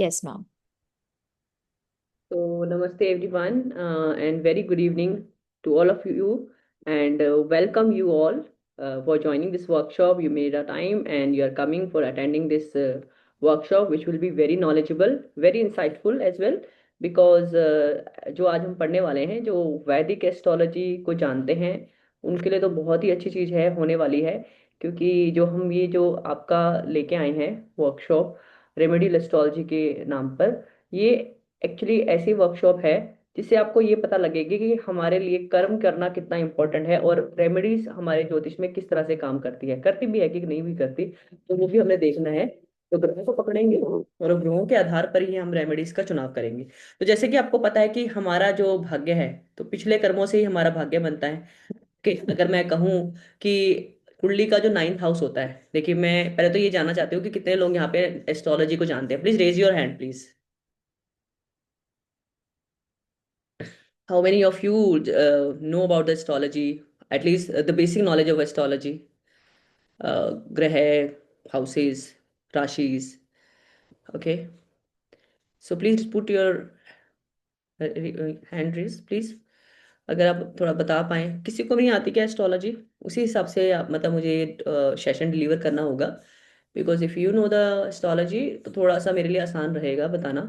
Yes, ma'am. So, namaste everyone, and very good evening to all of you, and welcome you all for joining this workshop. You made a time and you are coming for attending this workshop, which will be very knowledgeable, very insightful as well, because जो आज हम पढ़ने वाले हैं, जो वैदिक astrology को जानते हैं, उनके लिए तो बहुत ही अच्छी चीज़ है, होने वाली है, क्योंकि जो हम ये जो आपका लेके आए हैं वर्कशॉप रेमेडियल एस्ट्रोलॉजी के नाम पर, ये एक्चुअली ऐसी वर्कशॉप है जिससे आपको ये पता लगेगी कि हमारे लिए कर्म करना कितना इंपॉर्टेंट है और रेमेडीज हमारे ज्योतिष में किस तरह से काम करती है, करती भी है कि नहीं भी करती, तो वो भी हमें देखना है। तो ग्रहों को पकड़ेंगे और ग्रहों के आधार पर ही हम रेमेडीज का चुनाव करेंगे। तो जैसे कि आपको पता है कि हमारा जो भाग्य है, तो पिछले कर्मों से ही हमारा भाग्य बनता है। कि अगर मैं कहूँ कि कुंडली का जो नाइन्थ हाउस होता है, देखिए मैं पहले तो ये जानना चाहती हूँ कि कितने लोग यहाँ पे एस्ट्रोलॉजी को जानते हैं। Please raise your hand please. How many of you know about the astrology? At least the basic knowledge of astrology, grah, houses, rashis. Okay, so please put your hand raise, please. अगर आप थोड़ा बता पाएं, किसी को भी नहीं आती क्या एस्ट्रोलॉजी, उसी हिसाब से आप मतलब मुझे सेशन डिलीवर करना होगा। Because if you know the astrology तो थोड़ा सा मेरे लिए आसान रहेगा बताना।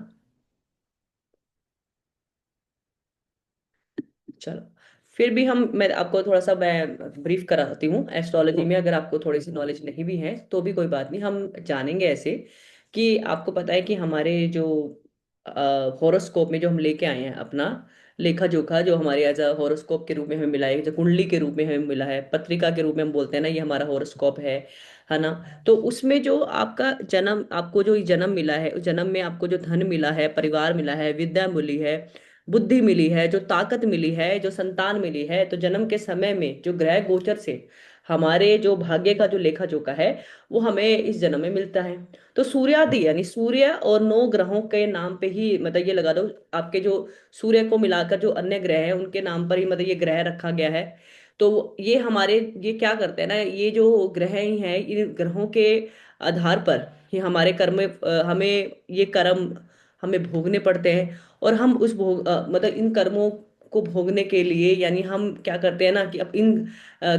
चलो, फिर भी हम मैं आपको थोड़ा सा मैं ब्रीफ कराती हूँ एस्ट्रोलॉजी में। अगर आपको थोड़ी सी नॉलेज नहीं भी है तो भी कोई बात नहीं, हम जानेंगे ऐसे कि आपको पता है कि हमारे जो हॉरोस्कोप में जो हम लेके आए हैं अपना लेखा जोखा, जो हमारे एज अ हॉरोस्कोप के रूप में हमें मिला है, जो कुंडली के रूप में हमें मिला है, पत्रिका के रूप में हम बोलते हैं ना, ये हमारा हॉरोस्कोप है ना। तो उसमें जो आपका जन्म, आपको जो जन्म मिला है, उस जन्म में आपको जो धन मिला है, परिवार मिला है, विद्या मिली है, बुद्धि मिली है, जो ताकत मिली है, जो संतान मिली है, तो जन्म के समय में जो ग्रह गोचर से हमारे जो भाग्य का जो लेखा जोखा है, वो हमें इस जन्म में मिलता है। तो सूर्यादि यानी सूर्य और 9 ग्रहों के नाम पे ही मतलब ये लगा दो, आपके जो सूर्य को मिलाकर जो अन्य ग्रह हैं उनके नाम पर ही मतलब ये ग्रह रखा गया है। तो ये हमारे ये क्या करते हैं ना, ये जो ग्रह ही हैं, इन ग्रहों के आधार पर ये हमारे कर्म हमें ये कर्म हमें भोगने पड़ते हैं। और हम उस मतलब इन कर्मों को भोगने के लिए, यानी हम क्या करते हैं ना कि अब इन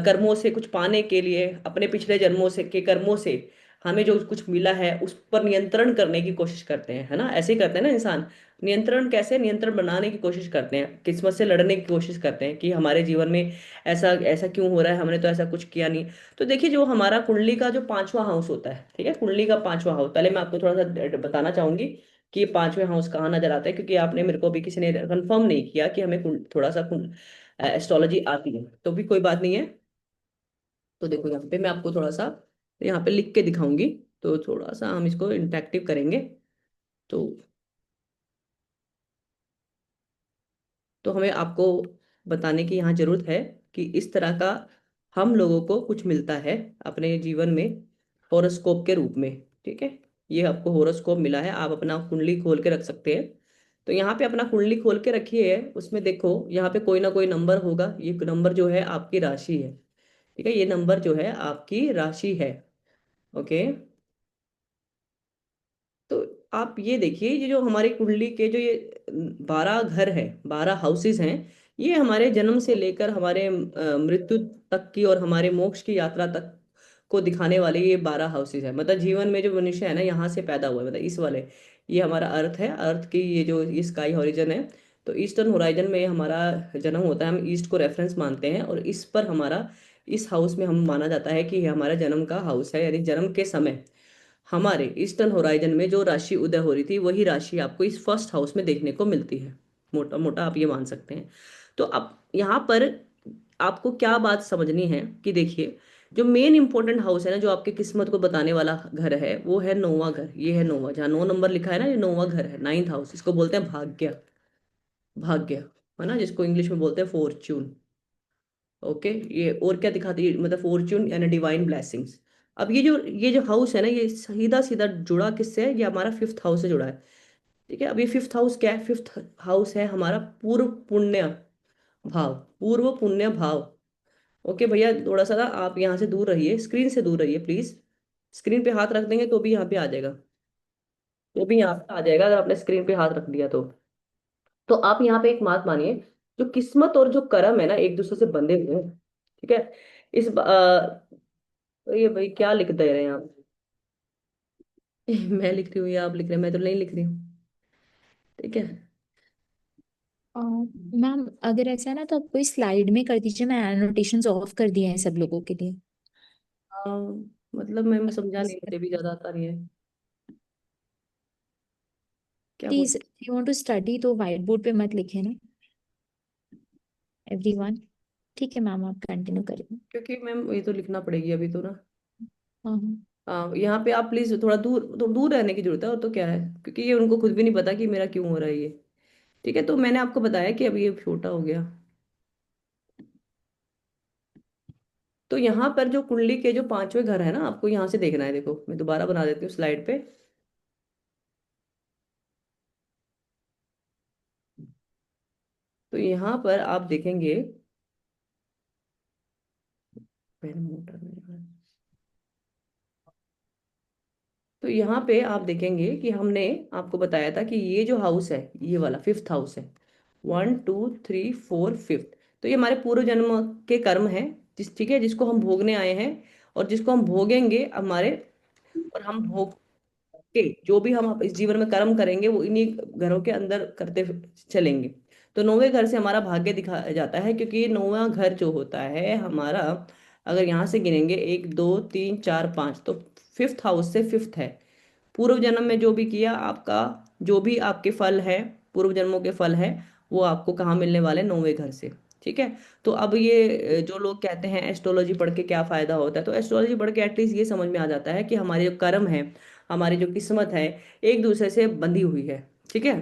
कर्मों से कुछ पाने के लिए अपने पिछले जन्मों से के कर्मों से हमें जो कुछ मिला है उस पर नियंत्रण करने की कोशिश करते हैं, है ना। ऐसे ही करते हैं ना इंसान। नियंत्रण कैसे, नियंत्रण बनाने की कोशिश करते हैं, किस्मत से लड़ने की कोशिश करते हैं कि हमारे जीवन में ऐसा ऐसा क्यों हो रहा है, हमने तो ऐसा कुछ किया नहीं। तो देखिए, जो हमारा कुंडली का जो 5वां हाउस होता है, ठीक है, कुंडली का 5वां हाउस, पहले मैं आपको थोड़ा सा बताना चाहूंगी कि ये 5वें हाउस कहाँ नजर आता है, क्योंकि आपने मेरे को अभी किसी ने कंफर्म नहीं किया कि हमें थोड़ा सा एस्ट्रोलॉजी आती है, तो भी कोई बात नहीं है। तो देखो यहाँ पे मैं आपको थोड़ा सा यहाँ पे लिख के दिखाऊंगी, तो थोड़ा सा हम इसको इंटरेक्टिव करेंगे। तो हमें आपको बताने की यहाँ जरूरत है कि इस तरह का हम लोगों को कुछ मिलता है अपने जीवन में हॉरोस्कोप के रूप में। ठीक है, ये आपको हॉरोस्कोप मिला है, आप अपना कुंडली खोल के रख सकते हैं। तो यहाँ पे अपना कुंडली खोल के रखिए, उसमें देखो यहाँ पे कोई ना कोई नंबर होगा, ये नंबर जो है आपकी राशि है। ठीक है, ये नंबर जो है आपकी राशि है। ओके, तो आप ये देखिए, ये जो हमारी कुंडली के जो ये 12 घर है, 12 हाउसेस हैं, ये हमारे जन्म से लेकर हमारे मृत्यु तक की और हमारे मोक्ष की यात्रा तक को दिखाने वाले ये 12 हाउसेस है। मतलब जीवन में जो मनुष्य है ना, यहाँ से पैदा हुआ है, मतलब इस वाले, ये हमारा अर्थ है, अर्थ की ये जो ये स्काई हॉरिजन है, तो ईस्टर्न होराइजन में हमारा जन्म होता है। हम ईस्ट को रेफरेंस मानते हैं और इस पर हमारा, इस हाउस में हम माना जाता है कि ये हमारा जन्म का हाउस है, यानी जन्म के समय हमारे ईस्टर्न होराइजन में जो राशि उदय हो रही थी वही राशि आपको इस फर्स्ट हाउस में देखने को मिलती है। मोटा मोटा आप ये मान सकते हैं। तो अब यहाँ पर आपको क्या बात समझनी है कि देखिए, जो मेन इंपॉर्टेंट हाउस है ना, जो आपकी किस्मत को बताने वाला घर है, वो है 9वां घर। ये है 9वां, जहाँ 9 नंबर लिखा है ना, ये 9वां घर है, 9th हाउस। इसको बोलते हैं भाग्य, भाग्य, है ना, जिसको इंग्लिश में बोलते हैं फॉर्च्यून। ओके, ये और क्या दिखाती है, मतलब फॉर्च्यून यानी डिवाइन ब्लेसिंग्स। अब ये जो हाउस है ना, ये सीधा सीधा जुड़ा किससे है, ये हमारा 5th हाउस से जुड़ा है। ठीक है, अब ये 5th हाउस क्या है, 5th हाउस है हमारा पूर्व पुण्य भाव, पूर्व पुण्य भाव। ओके भैया, थोड़ा सा ना आप यहाँ से दूर रहिए, स्क्रीन से दूर रहिए प्लीज। स्क्रीन पे हाथ रख देंगे तो भी यहाँ पे आ जाएगा। ये भी यहाँ पे आ जाएगा अगर आपने स्क्रीन पे हाथ रख दिया तो आप यहाँ पे एक बात मानिए, जो किस्मत और जो कर्म है ना एक दूसरे से बंधे हुए हैं। ठीक है। ये भाई क्या लिख दे रहे हैं आप? मैं लिख रही हूँ या आप लिख रहे हैं? मैं तो नहीं लिख रही हूँ। ठीक है। मैम अगर ऐसा है ना तो आप कोई स्लाइड में कर दीजिए, मैं एनोटेशंस ऑफ कर दिए हैं सब लोगों के लिए। हाँ, मतलब मैं समझा नहीं, प्लीज मुझे भी ज्यादा आता नहीं है। क्या बोल? Please you want to study तो व्हाइट बोर्ड पे मत लिखे ना एवरीवन। ठीक है मैम, आप कंटिन्यू करिए। क्योंकि मैम ये तो लिखना पड़ेगी अभी तो ना। हाँ हाँ। हाँ, यहाँ पे आप प्लीज थोड़ा दूर, तो दूर रहने की जरूरत है, और तो क्या है, क्योंकि ये उनको खुद भी नहीं पता कि मेरा क्यों हो रहा है ये। ठीक है, तो मैंने आपको बताया कि अभी ये छोटा हो गया। तो यहाँ पर जो कुंडली के जो पांचवें घर है ना, आपको यहाँ से देखना है। देखो मैं दोबारा बना देती हूँ स्लाइड पे। तो यहाँ पर आप देखेंगे, पेन मोटर में, तो यहाँ पे आप देखेंगे कि हमने आपको बताया था कि ये जो हाउस है, ये वाला फिफ्थ हाउस है, 1 2 3 4 5। तो ये हमारे पूर्व जन्म के कर्म है, ठीक है, जिसको हम भोगने आए हैं, और जिसको हम भोगेंगे हमारे, और हम भोग के जो भी हम इस जीवन में कर्म करेंगे वो इन्हीं घरों के अंदर करते चलेंगे। तो नौवें घर से हमारा भाग्य दिखाया जाता है, क्योंकि ये नौवां घर जो होता है हमारा, अगर यहाँ से गिनेंगे 1 2 3 4 5, तो फिफ्थ हाउस से फिफ्थ है। पूर्व जन्म में जो भी किया आपका, जो भी आपके फल है, पूर्व जन्मों के फल है, वो आपको कहाँ मिलने वाले? नौवें घर से। ठीक है। तो अब ये जो लोग कहते हैं एस्ट्रोलॉजी पढ़ के क्या फायदा होता है, तो एस्ट्रोलॉजी पढ़ के एटलीस्ट ये समझ में आ जाता है कि हमारे जो कर्म है, हमारी जो किस्मत है, एक दूसरे से बंधी हुई है। ठीक है।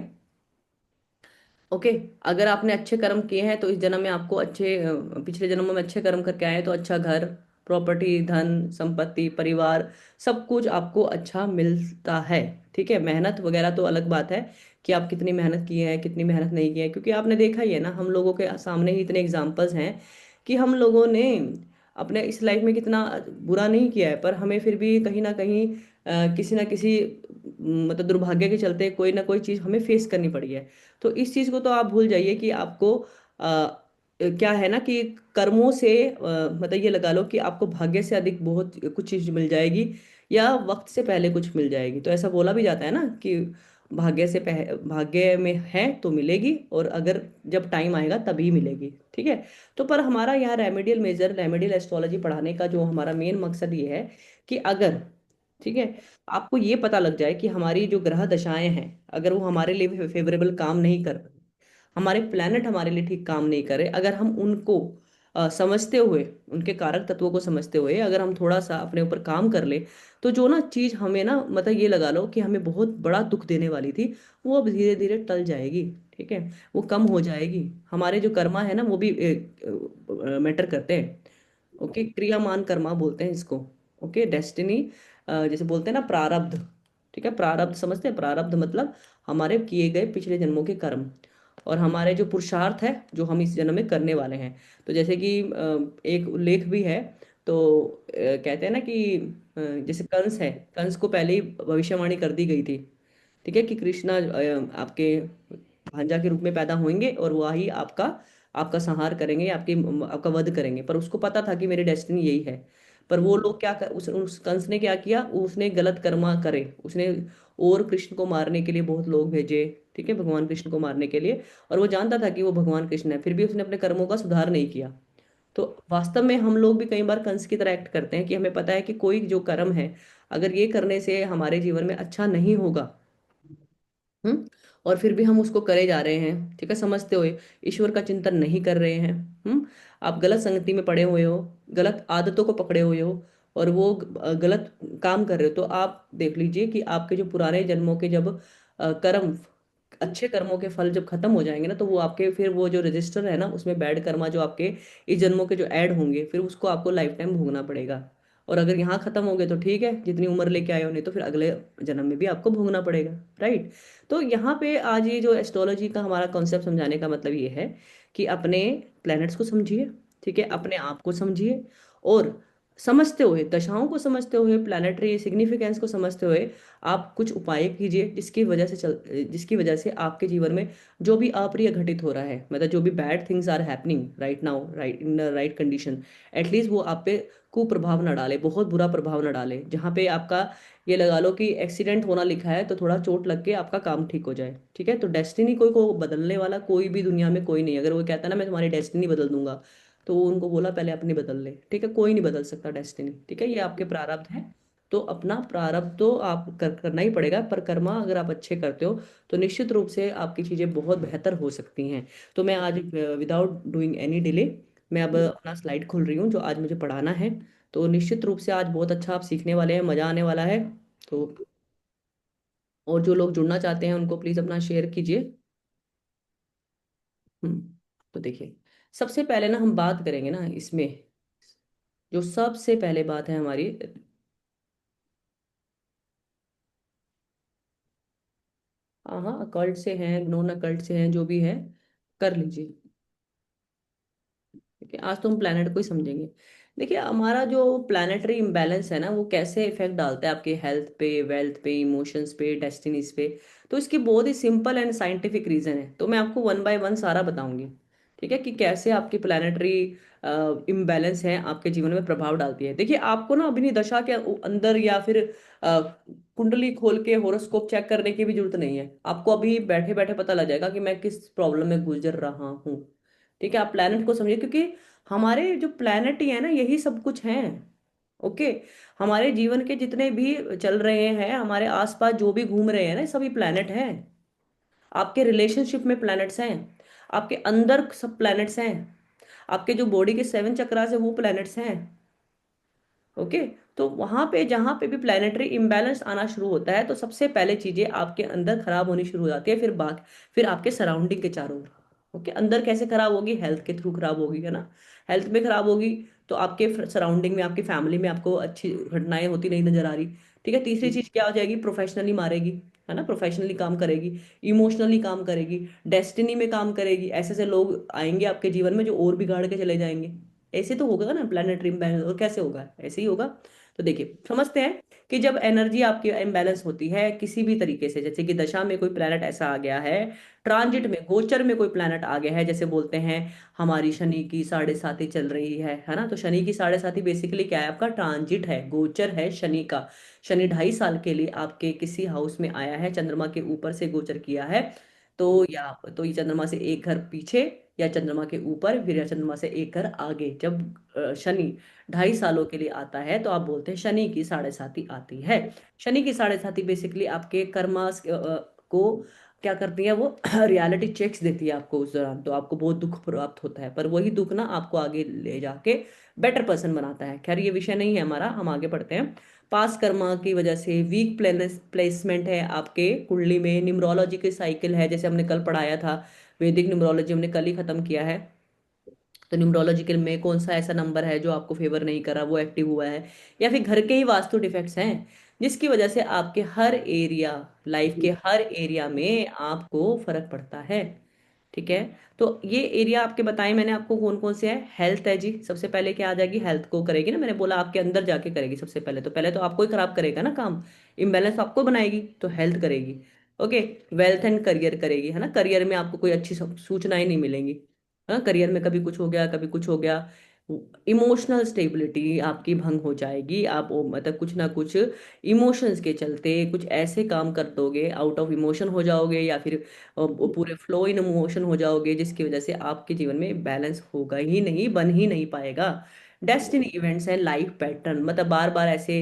ओके। अगर आपने अच्छे कर्म किए हैं तो इस जन्म में आपको अच्छे, पिछले जन्मों में अच्छे कर्म करके आए हैं तो अच्छा घर, प्रॉपर्टी, धन, संपत्ति, परिवार, सब कुछ आपको अच्छा मिलता है। ठीक है। मेहनत वगैरह तो अलग बात है कि आप कितनी मेहनत की है, कितनी मेहनत नहीं की है, क्योंकि आपने देखा ही है ना, हम लोगों के सामने ही इतने एग्जाम्पल्स हैं कि हम लोगों ने अपने इस लाइफ में कितना बुरा नहीं किया है, पर हमें फिर भी कहीं ना कहीं किसी ना किसी मतलब दुर्भाग्य के चलते कोई ना कोई चीज़ हमें फेस करनी पड़ी है। तो इस चीज को तो आप भूल जाइए कि आपको क्या है ना कि कर्मों से मतलब ये लगा लो कि आपको भाग्य से अधिक बहुत कुछ चीज मिल जाएगी, या वक्त से पहले कुछ मिल जाएगी। तो ऐसा बोला भी जाता है ना कि भाग्य में है तो मिलेगी, और अगर जब टाइम आएगा तभी मिलेगी। ठीक है। तो पर हमारा यहाँ रेमेडियल एस्ट्रोलॉजी पढ़ाने का जो हमारा मेन मकसद ये है कि अगर, ठीक है, आपको ये पता लग जाए कि हमारी जो ग्रह दशाएं हैं, अगर वो हमारे लिए फेवरेबल काम नहीं कर, हमारे प्लेनेट हमारे लिए ठीक काम नहीं करे, अगर हम उनको समझते हुए, उनके कारक तत्वों को समझते हुए अगर हम थोड़ा सा अपने ऊपर काम कर ले, तो जो ना चीज हमें ना मतलब ये लगा लो कि हमें बहुत बड़ा दुख देने वाली थी, वो अब धीरे धीरे टल जाएगी। ठीक है। वो कम हो जाएगी। हमारे जो कर्मा है ना वो भी मैटर करते हैं। ओके, क्रियामान कर्मा बोलते हैं इसको। ओके, डेस्टिनी, जैसे बोलते हैं ना प्रारब्ध। ठीक है, प्रारब्ध समझते हैं? प्रारब्ध मतलब हमारे किए गए पिछले जन्मों के कर्म, और हमारे जो पुरुषार्थ है जो हम इस जन्म में करने वाले हैं। तो जैसे कि एक उल्लेख भी है, तो कहते हैं ना कि जैसे कंस है, कंस को पहले ही भविष्यवाणी कर दी गई थी, ठीक है, कि कृष्णा आपके भांजा के रूप में पैदा होंगे और वही आपका आपका संहार करेंगे, आपका वध करेंगे। पर उसको पता था कि मेरी डेस्टिनी यही है। पर वो लोग क्या कर, उस कंस ने क्या किया, उसने गलत कर्मा करे, उसने और कृष्ण को मारने के लिए बहुत लोग भेजे। ठीक है, भगवान कृष्ण को मारने के लिए। और वो जानता था कि वो भगवान कृष्ण है, फिर भी उसने अपने कर्मों का सुधार नहीं किया। तो वास्तव में हम लोग भी कई बार कंस की तरह एक्ट करते हैं कि हमें पता है कि कोई जो कर्म है, अगर ये करने से हमारे जीवन में अच्छा नहीं होगा, और फिर भी हम उसको करे जा रहे हैं, ठीक है, समझते हुए ईश्वर का चिंतन नहीं कर रहे हैं। आप गलत संगति में पड़े हुए हो, गलत आदतों को पकड़े हुए हो, और वो गलत काम कर रहे हो, तो आप देख लीजिए कि आपके जो पुराने जन्मों के जब कर्म, अच्छे कर्मों के फल जब खत्म हो जाएंगे ना, तो वो आपके फिर वो जो रजिस्टर है ना उसमें बैड कर्मा जो आपके इस जन्मों के जो ऐड होंगे, फिर उसको आपको लाइफ टाइम भोगना पड़ेगा। और अगर यहाँ खत्म हो गए तो ठीक है, जितनी उम्र लेके आए हो, नहीं तो फिर अगले जन्म में भी आपको भोगना पड़ेगा। राइट। तो यहाँ पे आज ये जो एस्ट्रोलॉजी का हमारा कॉन्सेप्ट समझाने का मतलब ये है, कि अपने प्लैनेट्स को समझिए, ठीक है, अपने आप को समझिए, और अपने जो कर्म है, ठीक है, अपने आप को समझिए, और अपने जो कर्म है उसको समझते हुए, दशाओं को समझते हुए, प्लानिटरी सिग्निफिकेंस को समझते हुए आप कुछ उपाय कीजिए, जिसकी वजह से आपके जीवन में जो भी अप्रिय घटित हो रहा है, मतलब जो भी bad things are happening right now, right in right condition, at least वो आप पे कुप्रभाव ना डाले, बहुत बुरा प्रभाव ना डाले। जहाँ पे आपका ये लगा लो कि एक्सीडेंट होना लिखा है, तो थोड़ा चोट लग के आपका काम ठीक हो जाए, ठीक है। तो डेस्टिनी कोई को बदलने वाला कोई भी दुनिया में कोई नहीं। अगर वो कहता है ना मैं तुम्हारी डेस्टिनी बदल दूंगा, तो वो उनको बोला पहले अपनी बदल ले, ठीक है। कोई नहीं बदल सकता डेस्टिनी, ठीक है, ये आपके प्रारब्ध है। तो अपना प्रारब्ध तो आप करना ही पड़ेगा, पर कर्मा अगर आप अच्छे करते हो तो निश्चित रूप से आपकी चीज़ें बहुत बेहतर हो सकती हैं। तो मैं आज विदाउट डूइंग एनी डिले, मैं अब अपना स्लाइड खोल रही हूँ जो आज मुझे पढ़ाना है। तो निश्चित रूप से आज बहुत अच्छा आप सीखने वाले हैं, मज़ा आने वाला है। तो और जो लोग जुड़ना चाहते हैं उनको प्लीज़ अपना शेयर कीजिए। तो देखिए, सबसे पहले ना हम बात करेंगे ना इसमें, जो सबसे पहले बात है हमारी, हाँ हाँ अकल्ट से हैं, नॉन अकल्ट से हैं, जो भी है कर लीजिए। ठीक है, आज तो हम प्लानट को ही समझेंगे। देखिए, हमारा जो प्लानेटरी इम्बैलेंस है ना, वो कैसे इफेक्ट डालता है आपके हेल्थ पे, वेल्थ पे, इमोशंस पे, डेस्टिनीज पे। तो इसकी बहुत ही सिंपल एंड साइंटिफिक रीजन है, तो मैं आपको वन बाय वन सारा बताऊंगी। ठीक है, कि कैसे आपकी प्लानेटरी इम्बैलेंस है आपके जीवन में प्रभाव डालती है। देखिए, आपको ना अपनी दशा के अंदर या फिर अ, कुंडली खोल के होरोस्कोप चेक करने की भी जरूरत नहीं है। आपको अभी बैठे बैठे पता लग जाएगा कि मैं किस प्रॉब्लम में गुजर रहा हूँ। ठीक है, आप प्लेनेट को समझिए, क्योंकि हमारे जो प्लेनेट ही है ना, यही सब कुछ है। ओके, हमारे जीवन के जितने भी चल रहे हैं, हमारे आसपास जो भी घूम रहे हैं ना, सभी प्लेनेट हैं। आपके रिलेशनशिप में प्लैनेट्स हैं, आपके अंदर सब प्लैनेट्स हैं, आपके जो बॉडी के सेवन चक्रास है वो प्लैनेट्स हैं। ओके, तो वहां पे जहां पे भी प्लानिटरी इम्बैलेंस आना शुरू होता है, तो सबसे पहले चीजें आपके अंदर खराब होनी शुरू हो जाती है, फिर आपके सराउंडिंग के चारों ओर। ओके, अंदर कैसे खराब होगी? हेल्थ के थ्रू खराब होगी, है ना। हेल्थ में खराब होगी तो आपके सराउंडिंग में, आपकी फैमिली में आपको अच्छी घटनाएं होती नहीं नजर आ रही। ठीक है, तीसरी चीज क्या हो जाएगी? प्रोफेशनली मारेगी, है ना, प्रोफेशनली काम करेगी, इमोशनली काम करेगी, डेस्टिनी में काम करेगी। ऐसे ऐसे लोग आएंगे आपके जीवन में जो और बिगाड़ के चले जाएंगे। ऐसे तो होगा ना प्लानिटरी इम्बैलेंस, और कैसे होगा? ऐसे ही होगा। तो देखिए, समझते हैं कि जब एनर्जी आपकी इम्बैलेंस होती है किसी भी तरीके से, जैसे कि दशा में कोई प्लैनेट ऐसा आ गया है, ट्रांजिट में, गोचर में कोई प्लैनेट आ गया है, जैसे बोलते हैं हमारी शनि की 7.5 चल रही है ना। तो शनि की 7.5 बेसिकली क्या है? आपका ट्रांजिट है, गोचर है शनि का। शनि 2.5 साल के लिए आपके किसी हाउस में आया है, चंद्रमा के ऊपर से गोचर किया है। तो ये चंद्रमा से एक घर पीछे, या चंद्रमा के ऊपर, फिर या चंद्रमा से एक घर आगे, जब शनि 2.5 सालों के लिए आता है, तो आप बोलते हैं शनि की 7.5 आती है। शनि की 7.5 बेसिकली आपके कर्मास को क्या करती है? वो रियलिटी चेक्स देती है आपको उस दौरान, तो आपको बहुत दुख प्राप्त होता है, पर वही दुख ना आपको आगे ले जाके बेटर पर्सन बनाता है। खैर, ये विषय नहीं है हमारा, हम आगे बढ़ते हैं। पास कर्मा की वजह से वीक प्लेसमेंट है आपके कुंडली में, न्यूमरोलॉजी की साइकिल है, जैसे हमने कल पढ़ाया था। वैदिक न्यूमरोलॉजी हमने कल ही खत्म किया है। तो न्यूमरोलॉजिकल में कौन सा ऐसा नंबर है जो आपको फेवर नहीं कर रहा, वो एक्टिव हुआ है, या फिर घर के ही वास्तु डिफेक्ट्स हैं, जिसकी वजह से आपके हर एरिया, लाइफ के हर एरिया में आपको फर्क पड़ता है। ठीक है, तो ये एरिया आपके बताएं मैंने आपको कौन कौन से हैं। हेल्थ है जी, सबसे पहले क्या आ जाएगी? हेल्थ को करेगी ना, मैंने बोला आपके अंदर जाके करेगी सबसे पहले, तो पहले तो आपको ही खराब करेगा ना काम, इम्बैलेंस आपको बनाएगी, तो हेल्थ करेगी। ओके, वेल्थ एंड करियर करेगी, है ना। करियर में आपको कोई अच्छी सूचनाएं नहीं मिलेंगी, हाँ, करियर में कभी कुछ हो गया, कभी कुछ हो गया। इमोशनल स्टेबिलिटी आपकी भंग हो जाएगी, आप मतलब कुछ ना कुछ इमोशंस के चलते कुछ ऐसे काम कर दोगे, आउट ऑफ इमोशन हो जाओगे, या फिर वो पूरे फ्लो इन इमोशन हो जाओगे, जिसकी वजह से आपके जीवन में बैलेंस होगा ही नहीं, बन ही नहीं पाएगा। डेस्टिनी इवेंट्स हैं, लाइफ पैटर्न, मतलब बार बार ऐसे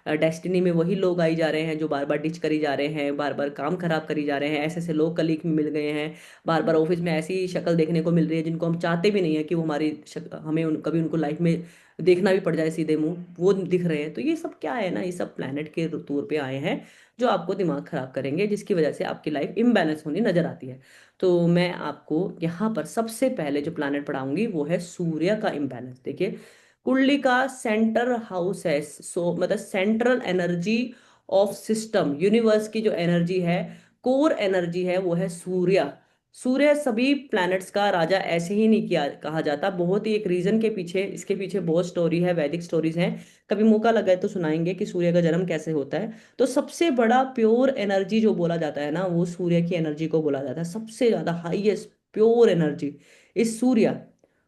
डेस्टिनी में वही लोग आई जा रहे हैं जो बार बार डिच करी जा रहे हैं, बार बार काम खराब करी जा रहे हैं, ऐसे ऐसे लोग कलीग में मिल गए हैं, बार बार ऑफिस में ऐसी शक्ल देखने को मिल रही है जिनको हम चाहते भी नहीं है कि वो हमें कभी उनको लाइफ में देखना भी पड़ जाए सीधे मुंह, वो दिख रहे हैं। तो ये सब क्या है ना, ये सब प्लेनेट के तौर पे आए हैं जो आपको दिमाग खराब करेंगे, जिसकी वजह से आपकी लाइफ इम्बैलेंस होनी नजर आती है। तो मैं आपको यहाँ पर सबसे पहले जो प्लैनेट पढ़ाऊंगी वो है सूर्य का इम्बैलेंस। देखिए, कुंडली का सेंटर हाउस है, सो मतलब central energy of system, universe की जो एनर्जी है, कोर एनर्जी है, वो है सूर्य। सूर्य सभी प्लैनेट्स का राजा ऐसे ही नहीं किया कहा जाता, बहुत ही एक रीजन के पीछे, इसके पीछे बहुत स्टोरी है, वैदिक स्टोरीज हैं। कभी मौका लगा है तो सुनाएंगे कि सूर्य का जन्म कैसे होता है। तो सबसे बड़ा प्योर एनर्जी जो बोला जाता है ना, वो सूर्य की एनर्जी को बोला जाता है, सबसे ज्यादा हाईएस्ट प्योर एनर्जी इस सूर्य।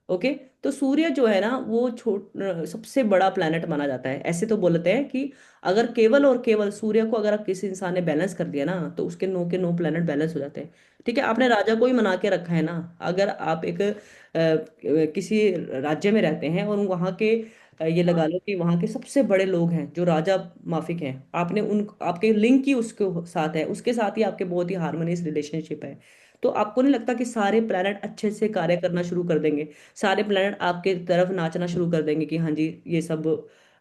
ओके। तो सूर्य जो है ना वो सबसे बड़ा प्लैनेट माना जाता है। ऐसे तो बोलते हैं कि अगर केवल और केवल सूर्य को अगर किसी इंसान ने बैलेंस कर दिया ना, तो उसके नो के नो प्लैनेट बैलेंस हो जाते हैं। ठीक है, आपने राजा को ही मना के रखा है ना। अगर आप एक किसी राज्य में रहते हैं और वहाँ के ये लगा लो कि वहाँ के सबसे बड़े लोग हैं जो राजा माफिक हैं, आपने उन आपके लिंक ही उसके साथ है, उसके साथ ही आपके बहुत ही हार्मोनियस रिलेशनशिप है। तो आपको नहीं लगता कि सारे प्लैनेट अच्छे से कार्य करना शुरू कर देंगे, सारे प्लैनेट आपके तरफ नाचना शुरू कर देंगे कि हाँ जी ये सब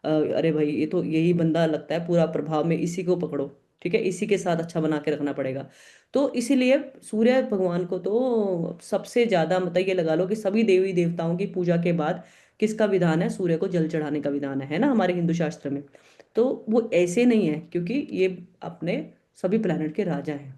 अरे भाई ये तो यही बंदा लगता है पूरा प्रभाव में, इसी को पकड़ो। ठीक है, इसी के साथ अच्छा बना के रखना पड़ेगा। तो इसीलिए सूर्य भगवान को तो सबसे ज्यादा मतलब ये लगा लो कि सभी देवी देवताओं की पूजा के बाद किसका विधान है, सूर्य को जल चढ़ाने का विधान है ना हमारे हिंदू शास्त्र में। तो वो ऐसे नहीं है, क्योंकि ये अपने सभी प्लैनेट के राजा हैं।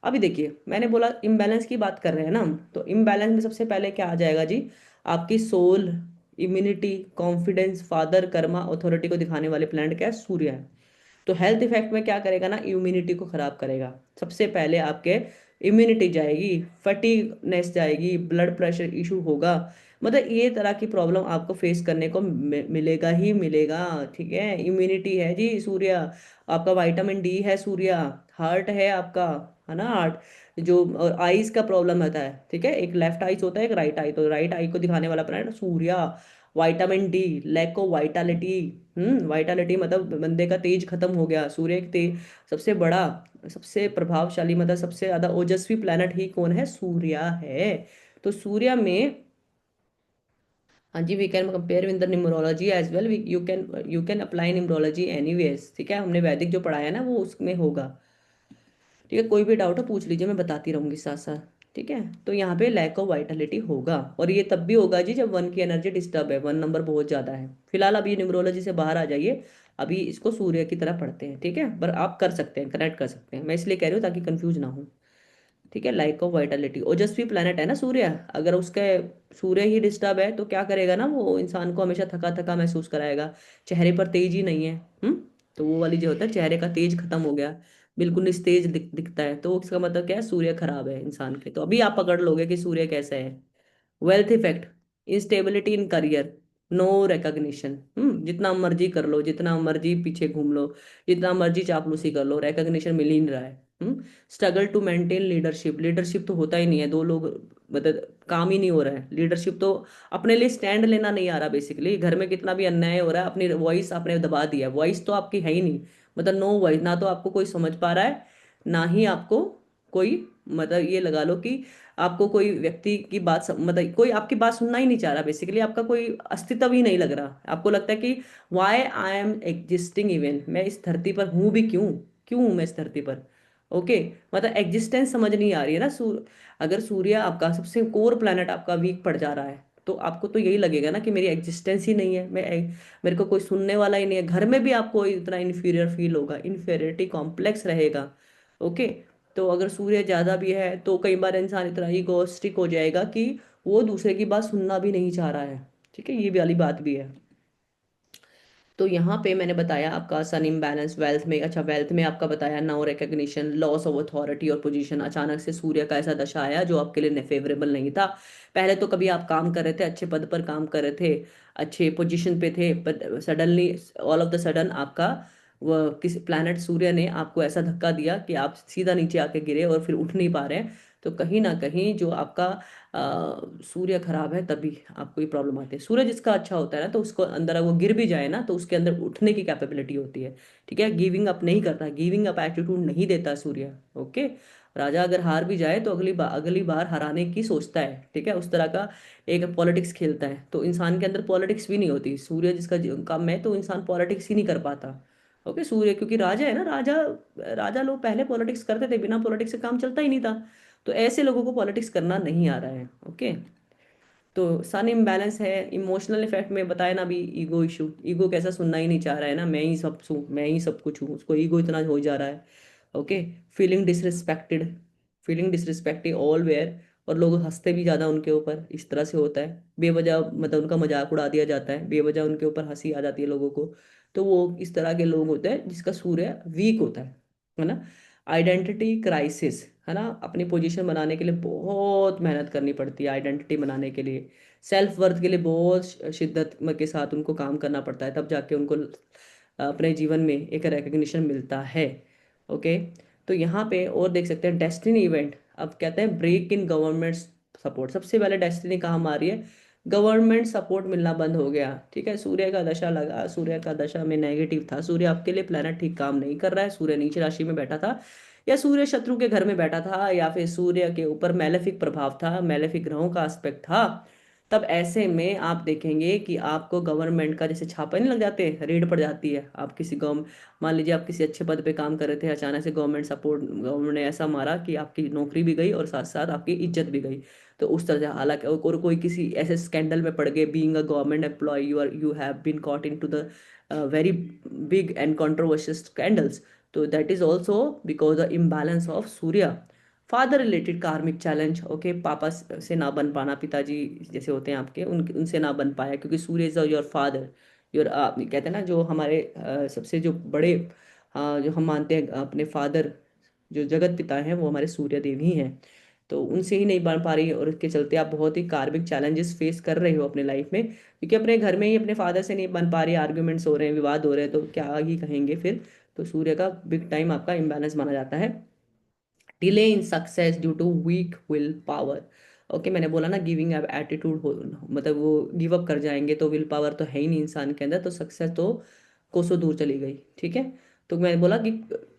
अभी देखिए, मैंने बोला इम्बैलेंस की बात कर रहे हैं ना हम, तो इम्बैलेंस में सबसे पहले क्या आ जाएगा जी, आपकी soul, immunity, confidence, father, karma, authority को दिखाने वाले प्लैनेट क्या है, सूर्य है। तो हेल्थ इफेक्ट में क्या करेगा ना, इम्यूनिटी को खराब करेगा। सबसे पहले आपके इम्यूनिटी जाएगी, फटीगनेस जाएगी, ब्लड प्रेशर इशू होगा, मतलब ये तरह की प्रॉब्लम आपको फेस करने को मिलेगा ही मिलेगा। ठीक है, इम्यूनिटी है जी सूर्य, आपका विटामिन डी है सूर्य, हार्ट है आपका, है ना हार्ट, जो आईज का प्रॉब्लम होता है, ठीक है, एक लेफ्ट आईज होता है एक राइट आई, तो राइट आई को दिखाने वाला प्लैनेट सूर्य। Vitamin D, lack of vitality, vitality मतलब बंदे का तेज खत्म हो गया, सूर्य एक तेज, सबसे बड़ा, सबसे प्रभावशाली मतलब सबसे ज्यादा ओजस्वी प्लैनेट ही कौन है, सूर्य है। तो सूर्य में, हाँ जी, we can compare with the numerology as well, you can apply numerology anyways. ठीक है, हमने वैदिक जो पढ़ाया है ना वो उसमें होगा। ठीक है, कोई भी डाउट हो पूछ लीजिए, मैं बताती रहूंगी साथ साथ। ठीक है, तो यहाँ पे लैक ऑफ वाइटलिटी होगा, और ये तब भी होगा जी जब वन की एनर्जी डिस्टर्ब है, वन नंबर बहुत ज्यादा है। फिलहाल अभी न्यूमरोलॉजी से बाहर आ जाइए, अभी इसको सूर्य की तरह पढ़ते हैं। ठीक है, पर आप कर सकते हैं, कनेक्ट कर सकते हैं, मैं इसलिए कह रही हूँ ताकि कंफ्यूज ना हो। ठीक है, लाइक ऑफ वाइटलिटी, ओजस्वी प्लैनेट है ना सूर्य, अगर उसके सूर्य ही डिस्टर्ब है तो क्या करेगा ना, वो इंसान को हमेशा थका थका महसूस कराएगा, चेहरे पर तेज ही नहीं है। तो वो वाली जो होता है, चेहरे का तेज खत्म हो गया, बिल्कुल निस्तेज दिखता है, तो इसका मतलब क्या है, सूर्य खराब है इंसान के। तो अभी आप पकड़ लोगे कि सूर्य कैसा है। Wealth effect, instability in career, no recognition, जितना मर्जी कर लो, जितना मर्जी पीछे घूम लो, जितना मर्जी चापलूसी कर लो, रिकॉग्निशन मिल ही नहीं रहा है। Struggle to maintain leadership, leadership तो होता ही नहीं है, दो लोग मतलब काम ही नहीं हो रहा है, लीडरशिप तो अपने लिए स्टैंड लेना नहीं आ रहा। बेसिकली घर में कितना भी अन्याय हो रहा है, अपनी वॉइस आपने दबा दिया, वॉइस तो आपकी है ही नहीं, मतलब नो वॉइस, ना तो आपको कोई समझ पा रहा है, ना ही आपको कोई, मतलब ये लगा लो कि आपको कोई व्यक्ति की बात मतलब कोई आपकी बात सुनना ही नहीं चाह रहा, बेसिकली आपका कोई अस्तित्व ही नहीं लग रहा, आपको लगता है कि why I am existing even, मैं इस धरती पर हूं भी क्यों, क्यों हूं मैं इस धरती पर। ओके, मतलब एग्जिस्टेंस समझ नहीं आ रही है ना। अगर सूर्य आपका सबसे कोर प्लैनेट आपका वीक पड़ जा रहा है, तो आपको तो यही लगेगा ना कि मेरी एग्जिस्टेंस ही नहीं है, मेरे को कोई सुनने वाला ही नहीं है, घर में भी आपको इतना इन्फीरियर फील होगा, इन्फीरियरिटी कॉम्प्लेक्स रहेगा। ओके। तो अगर सूर्य ज्यादा भी है तो कई बार इंसान इतना ईगोइस्टिक हो जाएगा कि वो दूसरे की बात सुनना भी नहीं चाह रहा है। ठीक है, ये भी वाली बात भी है। तो यहाँ पे मैंने बताया आपका सन इम्बैलेंस वेल्थ में, अच्छा वेल्थ में आपका बताया no recognition, loss of authority और पोजीशन, अचानक से सूर्य का ऐसा दशा आया जो आपके लिए फेवरेबल नहीं था। पहले तो कभी आप काम कर रहे थे, अच्छे पद पर काम कर रहे थे, अच्छे पोजीशन पे थे, पर suddenly all of the sudden आपका वो किस प्लैनेट सूर्य ने आपको ऐसा धक्का दिया कि आप सीधा नीचे आके गिरे और फिर उठ नहीं पा रहे हैं। तो कहीं ना कहीं जो आपका सूर्य खराब है तभी आपको ये प्रॉब्लम आती है। सूर्य जिसका अच्छा होता है ना, तो उसको अंदर अगर वो गिर भी जाए ना तो उसके अंदर उठने की कैपेबिलिटी होती है। ठीक है, गिविंग अप नहीं करता, गिविंग अप एटीट्यूड नहीं देता सूर्य। ओके, राजा अगर हार भी जाए तो अगली बार हराने की सोचता है। ठीक है, उस तरह का एक पॉलिटिक्स खेलता है। तो इंसान के अंदर पॉलिटिक्स भी नहीं होती, सूर्य जिसका काम है तो इंसान पॉलिटिक्स ही नहीं कर पाता। ओके, सूर्य क्योंकि राजा है ना, राजा, राजा लोग पहले पॉलिटिक्स करते थे, बिना पॉलिटिक्स से काम चलता ही नहीं था। तो ऐसे लोगों को पॉलिटिक्स करना नहीं आ रहा है। ओके। तो सन इम्बैलेंस है, इमोशनल इफेक्ट में बताया ना अभी, ईगो इशू, ईगो कैसा सुनना ही नहीं चाह रहा है ना, मैं ही सब कुछ हूँ, उसको ईगो इतना हो जा रहा है। Okay. Feeling disrespected, feeling disrespected all where, और लोग हंसते भी ज्यादा उनके ऊपर, इस तरह से होता है बेवजह, मतलब उनका मजाक उड़ा दिया जाता है, बेवजह उनके ऊपर हंसी आ जाती है लोगों को। तो वो इस तरह के लोग होते हैं जिसका सूर्य वीक होता है ना। आइडेंटिटी क्राइसिस, है ना, अपनी पोजीशन बनाने के लिए बहुत मेहनत करनी पड़ती है, आइडेंटिटी बनाने के लिए, सेल्फ वर्थ के लिए बहुत शिद्दत के साथ उनको काम करना पड़ता है, तब जाके उनको अपने जीवन में एक रिकग्निशन मिलता है। ओके। तो यहाँ पे और देख सकते हैं डेस्टिनी इवेंट, अब कहते हैं ब्रेक इन गवर्नमेंट सपोर्ट। सबसे पहले डेस्टिनी कहाँ हमारी है, गवर्नमेंट सपोर्ट मिलना बंद हो गया। ठीक है, सूर्य का दशा लगा, सूर्य का दशा में नेगेटिव था, सूर्य आपके लिए प्लेनेट ठीक काम नहीं कर रहा है, सूर्य नीच राशि में बैठा था, या सूर्य शत्रु के घर में बैठा था, या फिर सूर्य के ऊपर मैलेफिक प्रभाव था, मैलेफिक ग्रहों का एस्पेक्ट था। तब ऐसे में आप देखेंगे कि आपको गवर्नमेंट का जैसे छापा नहीं लग जाते, रेड पड़ जाती है। आप किसी गवर्नमेंट, मान लीजिए आप किसी अच्छे पद पे काम कर रहे थे, अचानक से गवर्नमेंट ने ऐसा मारा कि आपकी नौकरी भी गई और साथ साथ आपकी इज्जत भी गई। तो उस तरह से, हालांकि और कोई किसी ऐसे स्कैंडल में पड़ गए, being a government employ you have been caught into the very big and controversial scandals, तो that is also because the imbalance of सूर्य। Father related karmic challenge, okay, पापा से ना बन पाना, पिताजी जैसे होते हैं आपके, उनसे ना बन पाया, क्योंकि सूर्य इज योर फादर, योर, कहते हैं ना, जो हमारे सबसे जो बड़े, जो हम मानते हैं अपने फादर, जो जगत पिता हैं, वो हमारे सूर्य देव ही हैं। तो उनसे ही नहीं बन पा रही, और इसके चलते आप बहुत ही कार्मिक चैलेंजेस फेस कर रहे हो अपने लाइफ में, क्योंकि अपने घर में ही अपने फादर से नहीं बन पा रही, आर्ग्यूमेंट्स हो रहे हैं, विवाद हो रहे हैं, तो क्या ही कहेंगे फिर। तो सूर्य का बिग टाइम आपका इम्बैलेंस माना जाता है। Delay in success due to weak will power, okay, मैंने बोला ना, गिविंग अप एटीट्यूड हो, मतलब वो गिव अप कर जाएंगे, तो विल पावर तो है ही नहीं इंसान के अंदर, तो सक्सेस तो कोसों दूर चली गई। ठीक है। तो मैंने बोला कि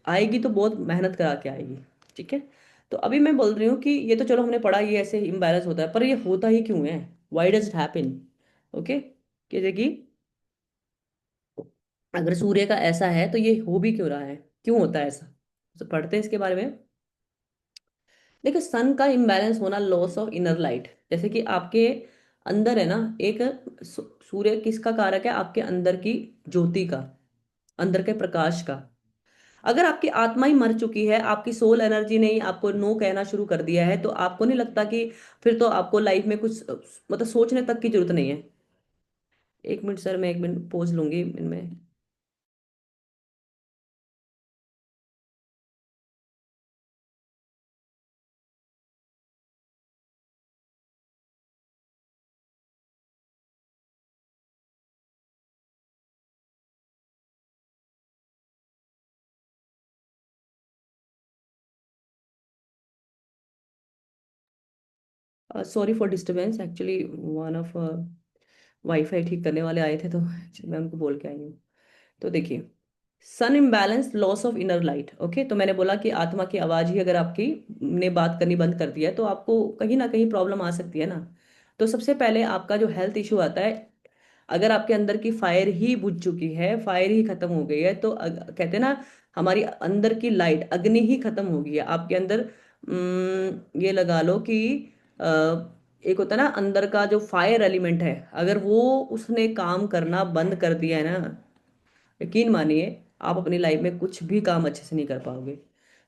आएगी तो बहुत मेहनत करा के आएगी। ठीक है। तो अभी मैं बोल रही हूँ कि ये तो चलो हमने पढ़ा, ये ऐसे इम्बैलेंस होता है, पर ये होता ही क्यों है, why does it happen. Okay, कि देखिए, अगर सूर्य का ऐसा है तो ये हो भी क्यों रहा है, क्यों होता है ऐसा, तो पढ़ते हैं इसके बारे में। देखो, सन का इम्बैलेंस होना, लॉस ऑफ इनर लाइट, जैसे कि आपके अंदर है ना एक, सूर्य किसका कारक है, आपके अंदर की ज्योति का, अंदर के प्रकाश का। अगर आपकी आत्मा ही मर चुकी है, आपकी सोल एनर्जी ने ही आपको नो कहना शुरू कर दिया है, तो आपको नहीं लगता कि फिर तो आपको लाइफ में कुछ मतलब सोचने तक की जरूरत नहीं है। एक मिनट सर, मैं एक मिनट पॉज लूंगी इनमें। Sorry for disturbance, actually one of wifi ठीक करने वाले आए थे, तो मैं उनको बोल के आई हूँ। तो देखिए, sun imbalance, loss of inner light, okay, तो मैंने बोला कि आत्मा की आवाज ही अगर आपकी ने बात करनी बंद कर दिया है, तो आपको कहीं ना कहीं प्रॉब्लम आ सकती है ना। तो सबसे पहले आपका जो हेल्थ इशू आता है, अगर आपके अंदर की फायर ही बुझ चुकी है, फायर ही खत्म हो गई है, तो कहते हैं ना, हमारी अंदर की लाइट, अग्नि ही खत्म हो गई है आपके अंदर। ये लगा लो कि अ, एक होता है ना अंदर का जो फायर एलिमेंट है, अगर वो उसने काम करना बंद कर दिया है ना, यकीन मानिए, आप अपनी लाइफ में कुछ भी काम अच्छे से नहीं कर पाओगे।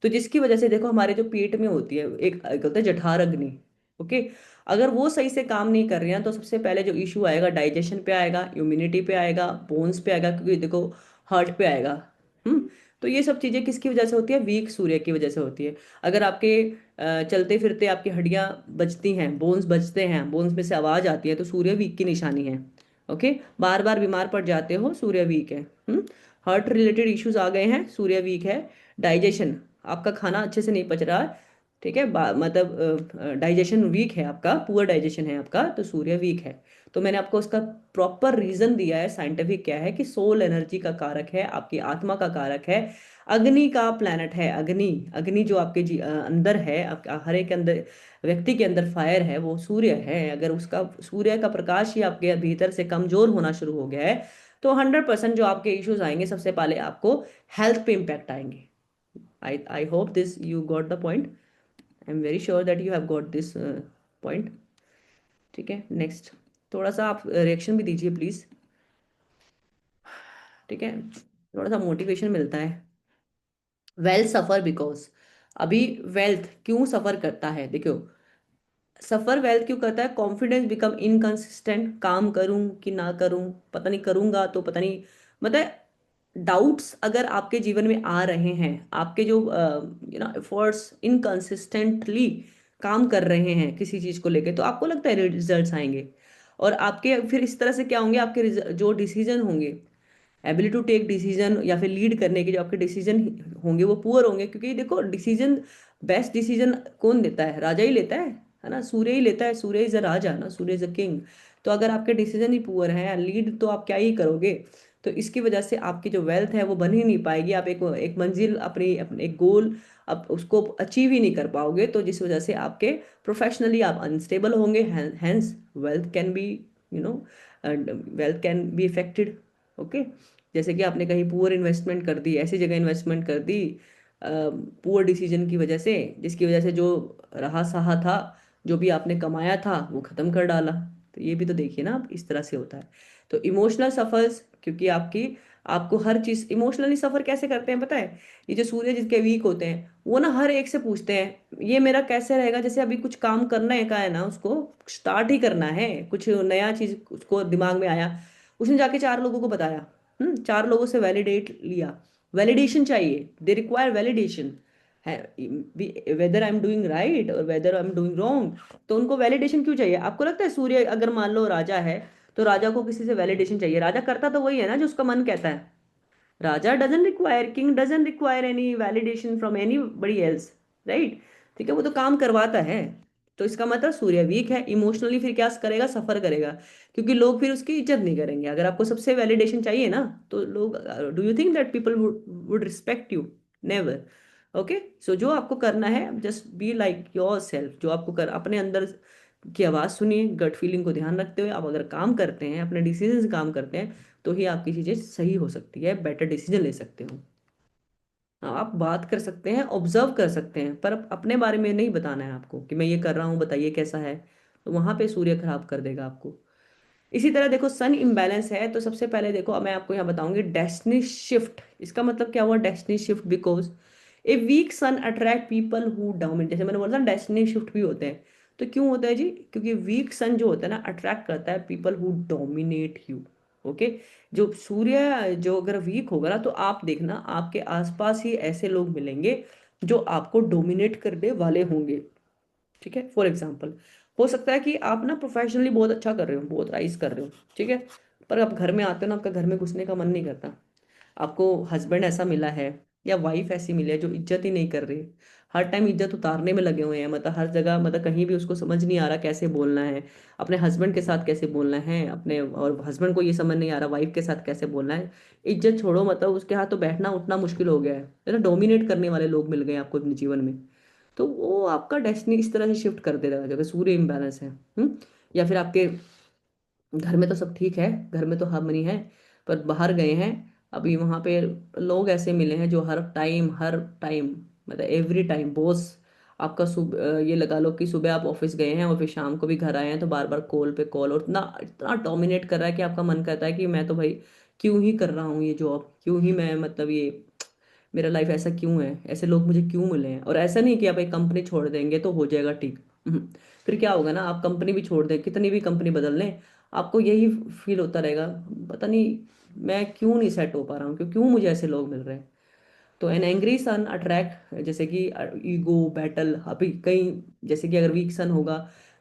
तो जिसकी वजह से देखो, हमारे जो पेट में होती है एक होता है जठर अग्नि, ओके, अगर वो सही से काम नहीं कर रही है, तो सबसे पहले जो इशू आएगा, डाइजेशन पे आएगा, इम्यूनिटी पे आएगा, बोन्स पे आएगा, क्योंकि देखो हार्ट पे आएगा। तो ये सब चीजें किसकी वजह से होती है, वीक सूर्य की वजह से होती है। अगर आपके चलते फिरते आपकी हड्डियां बजती हैं, बोन्स बजते हैं, बोन्स में से आवाज आती है, तो सूर्य वीक की निशानी है। ओके, बार बार बीमार पड़ जाते हो, सूर्य वीक है। हार्ट रिलेटेड इश्यूज आ गए हैं, सूर्य वीक है। डाइजेशन, आपका खाना अच्छे से नहीं पच रहा है, ठीक है, मतलब डाइजेशन वीक है आपका, पुअर डाइजेशन है आपका, तो सूर्य वीक है। तो मैंने आपको उसका प्रॉपर रीजन दिया है, साइंटिफिक क्या है, कि सोल एनर्जी का कारक है, आपकी आत्मा का कारक है, अग्नि का प्लैनेट है, अग्नि, अग्नि जो आपके अंदर है, आपका हर एक अंदर व्यक्ति के अंदर फायर है, वो सूर्य है। अगर उसका, सूर्य का प्रकाश ही आपके भीतर से कमजोर होना शुरू हो गया है, तो 100% जो आपके इश्यूज आएंगे, सबसे पहले आपको हेल्थ पे इम्पैक्ट आएंगे। I hope this you got the point, I am very sure that you have got this point. ठीक है, नेक्स्ट, थोड़ा सा आप रिएक्शन भी दीजिए प्लीज। ठीक है, थोड़ा सा मोटिवेशन मिलता है। वेल सफर बिकॉज, अभी वेल्थ क्यों सफर करता है, देखो, सफर वेल्थ क्यों करता है, कॉन्फिडेंस बिकम इनकंसिस्टेंट, काम करूं कि ना करूं, पता नहीं, करूंगा तो पता नहीं, मतलब डाउट्स अगर आपके जीवन में आ रहे हैं, आपके जो एफर्ट्स इनकंसिस्टेंटली काम कर रहे हैं किसी चीज को लेके, तो आपको लगता है रिजल्ट्स आएंगे। और आपके फिर इस तरह से क्या होंगे, आपके जो डिसीजन होंगे, एबिलिटी टू टेक डिसीजन या फिर लीड करने के जो आपके डिसीजन होंगे वो पुअर होंगे, क्योंकि देखो डिसीजन, बेस्ट डिसीजन कौन देता है, राजा ही लेता है ना, सूर्य ही लेता है, सूर्य इज अ राजा ना, सूर्य इज अ किंग। तो अगर आपके डिसीजन ही पुअर हैं, लीड तो आप क्या ही करोगे। तो इसकी वजह से आपकी जो वेल्थ है वो बन ही नहीं पाएगी, आप एक एक मंजिल अपनी अपने एक गोल आप उसको अचीव ही नहीं कर पाओगे, तो जिस वजह से आपके प्रोफेशनली आप अनस्टेबल होंगे, hence wealth can be, you know wealth can be affected. Okay, जैसे कि आपने कहीं पुअर इन्वेस्टमेंट कर दी, ऐसी जगह इन्वेस्टमेंट कर दी पुअर डिसीजन की वजह से, जिसकी वजह से जो रहा सहा था, जो भी आपने कमाया था वो खत्म कर डाला। तो ये भी तो देखिए ना, आप इस तरह से होता है। तो इमोशनल सफर्स, क्योंकि आपको हर चीज इमोशनली सफर कैसे करते हैं पता है, ये जो सूर्य जिसके वीक होते हैं वो ना हर एक से पूछते हैं ये मेरा कैसे रहेगा, जैसे अभी कुछ काम करना है का है ना, उसको स्टार्ट ही करना है, कुछ नया चीज उसको दिमाग में आया, उसने जाके चार लोगों को बताया, चार लोगों से वैलिडेट लिया, वैलिडेशन चाहिए, दे रिक्वायर वैलिडेशन है, whether I am doing right और whether I am doing wrong. तो उनको वैलिडेशन क्यों चाहिए, आपको लगता है सूर्य अगर मान लो राजा है, तो राजा को किसी से वैलिडेशन चाहिए, राजा करता तो वही है ना जो उसका मन कहता है, राजा doesn't require, king doesn't require any validation from anybody else, right. ठीक है, वो तो काम करवाता है। तो इसका मतलब सूर्य वीक है इमोशनली, फिर क्या करेगा, सफर करेगा, क्योंकि लोग फिर उसकी इज्जत नहीं करेंगे। अगर आपको सबसे वैलिडेशन चाहिए ना, तो लोग, do you think that people would respect you, never. Okay, so जो आपको करना है, just be like yourself, जो आपको कर अपने अंदर की आवाज़ सुनिए, गट फीलिंग को ध्यान रखते हुए आप अगर काम करते हैं, अपने डिसीजन से काम करते हैं, तो ही आपकी चीज़ें सही हो सकती है, बेटर डिसीजन ले सकते हो। हाँ, आप बात कर सकते हैं, ऑब्जर्व कर सकते हैं, पर अपने बारे में नहीं बताना है आपको कि मैं ये कर रहा हूँ बताइए कैसा है, तो वहां पे सूर्य खराब कर देगा आपको। इसी तरह देखो सन इम्बैलेंस है, तो सबसे पहले देखो मैं आपको यहाँ बताऊंगी डेस्टिनी शिफ्ट। इसका मतलब क्या हुआ destiny shift, because a weak sun attract people who dominate, जैसे मैंने बोला था डेस्टिनी शिफ्ट भी होते हैं। तो क्यों होता है जी, क्योंकि वीक सन जो होता है ना अट्रैक्ट करता है people who dominate you. Okay, जो सूर्य जो अगर वीक होगा ना, तो आप देखना आपके आसपास ही ऐसे लोग मिलेंगे जो आपको डोमिनेट करने वाले होंगे। ठीक है, फॉर एग्जाम्पल हो सकता है कि आप ना प्रोफेशनली बहुत अच्छा कर रहे हो, बहुत राइज कर रहे हो, ठीक है, पर आप घर में आते हो ना, आपका घर में घुसने का मन नहीं करता। आपको हस्बैंड ऐसा मिला है या वाइफ ऐसी मिली है जो इज्जत ही नहीं कर रही, हर टाइम इज्जत उतारने में लगे हुए हैं, मतलब हर जगह, मतलब कहीं भी उसको समझ नहीं आ रहा कैसे बोलना है, अपने हस्बैंड के साथ कैसे बोलना है अपने, और हस्बैंड को ये समझ नहीं आ रहा वाइफ के साथ कैसे बोलना है। इज्जत छोड़ो, मतलब उसके हाथ तो बैठना उठना मुश्किल हो गया है ना, डोमिनेट करने वाले लोग मिल गए आपको अपने जीवन में। तो वो आपका डेस्टिनी इस तरह से शिफ्ट कर देगा, अगर सूर्य इम्बैलेंस है। या फिर आपके घर में तो सब ठीक है, घर में तो हार्मनी है, पर बाहर गए हैं, अभी वहां पे लोग ऐसे मिले हैं जो हर टाइम मतलब एवरी टाइम बॉस आपका ये लगा लो कि सुबह आप ऑफिस गए हैं और फिर शाम को भी घर आए हैं, तो बार बार कॉल पे कॉल, और इतना इतना डोमिनेट कर रहा है कि आपका मन करता है कि मैं तो भाई क्यों ही कर रहा हूँ ये जॉब, क्यों ही मैं, मतलब ये मेरा लाइफ ऐसा क्यों है, ऐसे लोग मुझे क्यों मिले हैं। और ऐसा नहीं कि आप एक कंपनी छोड़ देंगे तो हो जाएगा ठीक। फिर क्या होगा ना, आप कंपनी भी छोड़ दें, कितनी भी कंपनी बदल लें, आपको यही फील होता रहेगा, पता नहीं मैं क्यों नहीं सेट हो पा रहा हूँ, क्यों मुझे ऐसे लोग मिल रहे हैं। तो एन एंग्री सन अट्रैक्ट, जैसे कि ईगो बैटल, अभी कहीं जैसे कि अगर वीक सन होगा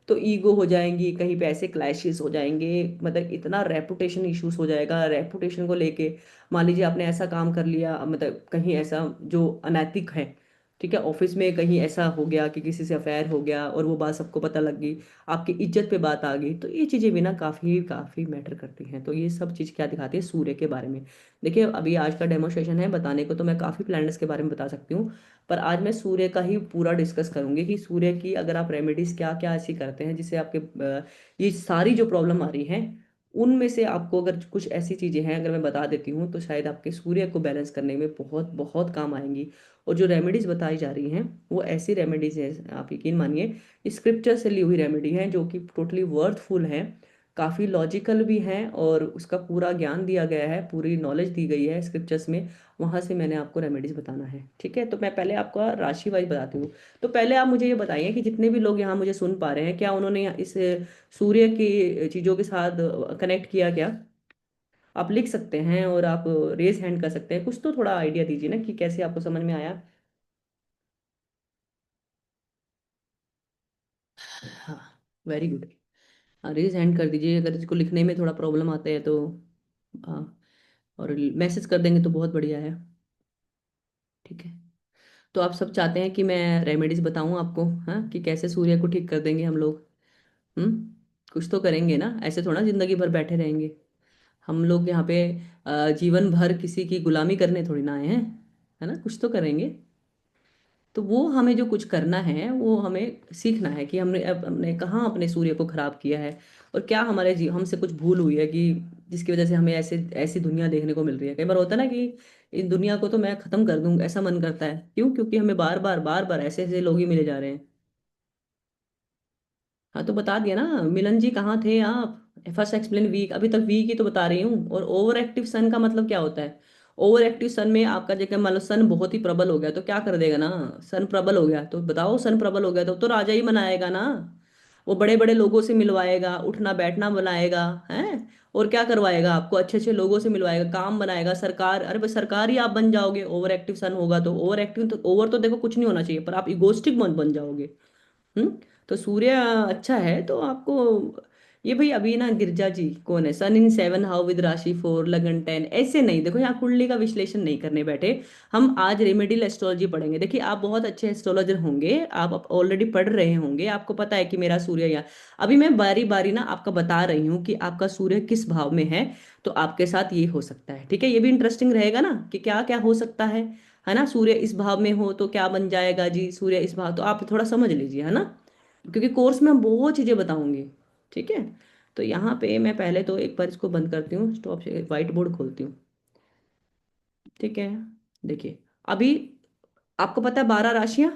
तो ईगो हो जाएंगी, कहीं पे ऐसे क्लैशेस हो जाएंगे, मतलब इतना रेपुटेशन इश्यूज हो जाएगा, रेपुटेशन को लेके। मान लीजिए आपने ऐसा काम कर लिया, मतलब कहीं ऐसा जो अनैतिक है, ठीक है, ऑफिस में कहीं ऐसा हो गया कि किसी से अफेयर हो गया और वो बात सबको पता लग गई, आपकी इज्जत पे बात आ गई, तो ये चीज़ें भी ना काफ़ी काफ़ी मैटर करती हैं। तो ये सब चीज़ क्या दिखाती है सूर्य के बारे में। देखिए अभी आज का डेमोस्ट्रेशन है, बताने को तो मैं काफ़ी प्लैनेट्स के बारे में बता सकती हूँ, पर आज मैं सूर्य का ही पूरा डिस्कस करूंगी कि सूर्य की अगर आप रेमेडीज क्या क्या ऐसी करते हैं जिससे आपके ये सारी जो प्रॉब्लम आ रही हैं, उनमें से आपको अगर कुछ ऐसी चीज़ें हैं अगर मैं बता देती हूँ, तो शायद आपके सूर्य को बैलेंस करने में बहुत बहुत काम आएंगी। और जो रेमेडीज बताई जा रही हैं वो ऐसी रेमेडीज हैं, आप यकीन मानिए स्क्रिप्चर से ली हुई रेमेडी हैं जो कि टोटली वर्थफुल हैं, काफ़ी लॉजिकल भी हैं, और उसका पूरा ज्ञान दिया गया है, पूरी नॉलेज दी गई है स्क्रिप्चर्स में। वहाँ से मैंने आपको रेमेडीज बताना है, ठीक है। तो मैं पहले आपका राशि वाइज बताती हूँ। तो पहले आप मुझे ये बताइए कि जितने भी लोग यहाँ मुझे सुन पा रहे हैं, क्या उन्होंने इस सूर्य की चीज़ों के साथ कनेक्ट किया क्या? आप लिख सकते हैं और आप रेज हैंड कर सकते हैं, कुछ तो थोड़ा आइडिया दीजिए ना कि कैसे आपको समझ में आया। हाँ, वेरी गुड। हाँ, रेज हैंड कर दीजिए अगर इसको लिखने में थोड़ा प्रॉब्लम आता है तो। हाँ, और मैसेज कर देंगे तो बहुत बढ़िया है। ठीक है। तो आप सब चाहते हैं कि मैं रेमेडीज बताऊं आपको, हाँ, कि कैसे सूर्य को ठीक कर देंगे हम लोग। हम्म। कुछ तो करेंगे ना, ऐसे थोड़ा जिंदगी भर बैठे रहेंगे। हम लोग यहाँ पे जीवन भर किसी की गुलामी करने थोड़ी ना आए हैं, है ना, कुछ तो करेंगे। तो वो हमें जो कुछ करना है वो हमें सीखना है कि हमने अब हमने कहाँ अपने सूर्य को खराब किया है, और क्या हमारे हमसे कुछ भूल हुई है कि जिसकी वजह से हमें ऐसे ऐसी दुनिया देखने को मिल रही है। कई बार होता है ना कि इस दुनिया को तो मैं खत्म कर दूं, ऐसा मन करता है। क्यों? क्योंकि हमें बार बार ऐसे ऐसे लोग ही मिले जा रहे हैं। हाँ, तो बता दिया ना मिलन जी, कहाँ थे आप? फर्स्ट एक्सप्लेन वीक, अभी तक वीक ही तो बता रही हूँ। और ओवर एक्टिव सन का मतलब क्या होता है? ओवर एक्टिव सन में आपका जगह मान लो सन बहुत ही प्रबल हो गया तो क्या कर देगा ना। सन प्रबल हो गया तो बताओ, सन प्रबल हो गया तो राजा ही बनाएगा ना। वो बड़े बड़े लोगों से मिलवाएगा, उठना बैठना बनाएगा, हैं। और क्या करवाएगा आपको? अच्छे अच्छे लोगों से मिलवाएगा, काम बनाएगा, सरकार, अरे भाई सरकार ही आप बन जाओगे ओवर एक्टिव सन होगा तो। ओवर एक्टिव तो, ओवर तो देखो कुछ नहीं होना चाहिए, पर आप इगोस्टिक बन जाओगे। हम्म। तो सूर्य अच्छा है तो आपको, ये भाई अभी ना गिरजा जी कौन है, सन इन सेवन हाउ विद राशि फोर लगन टेन, ऐसे नहीं। देखो यहाँ कुंडली का विश्लेषण नहीं करने बैठे हम, आज रेमेडियल एस्ट्रोलॉजी पढ़ेंगे। देखिए आप बहुत अच्छे एस्ट्रोलॉजर होंगे, आप ऑलरेडी पढ़ रहे होंगे, आपको पता है कि मेरा सूर्य यहाँ। अभी मैं बारी बारी ना आपका बता रही हूँ कि आपका सूर्य किस भाव में है, तो आपके साथ ये हो सकता है। ठीक है, ये भी इंटरेस्टिंग रहेगा ना कि क्या क्या हो सकता है ना। सूर्य इस भाव में हो तो क्या बन जाएगा जी, सूर्य इस भाव, तो आप थोड़ा समझ लीजिए, है ना। क्योंकि कोर्स में हम बहुत चीजें बताऊंगी। ठीक है। तो यहाँ पे मैं पहले तो एक बार इसको बंद करती हूँ, स्टॉप से व्हाइट बोर्ड खोलती हूँ। ठीक है। देखिए, अभी आपको पता है 12 राशियां,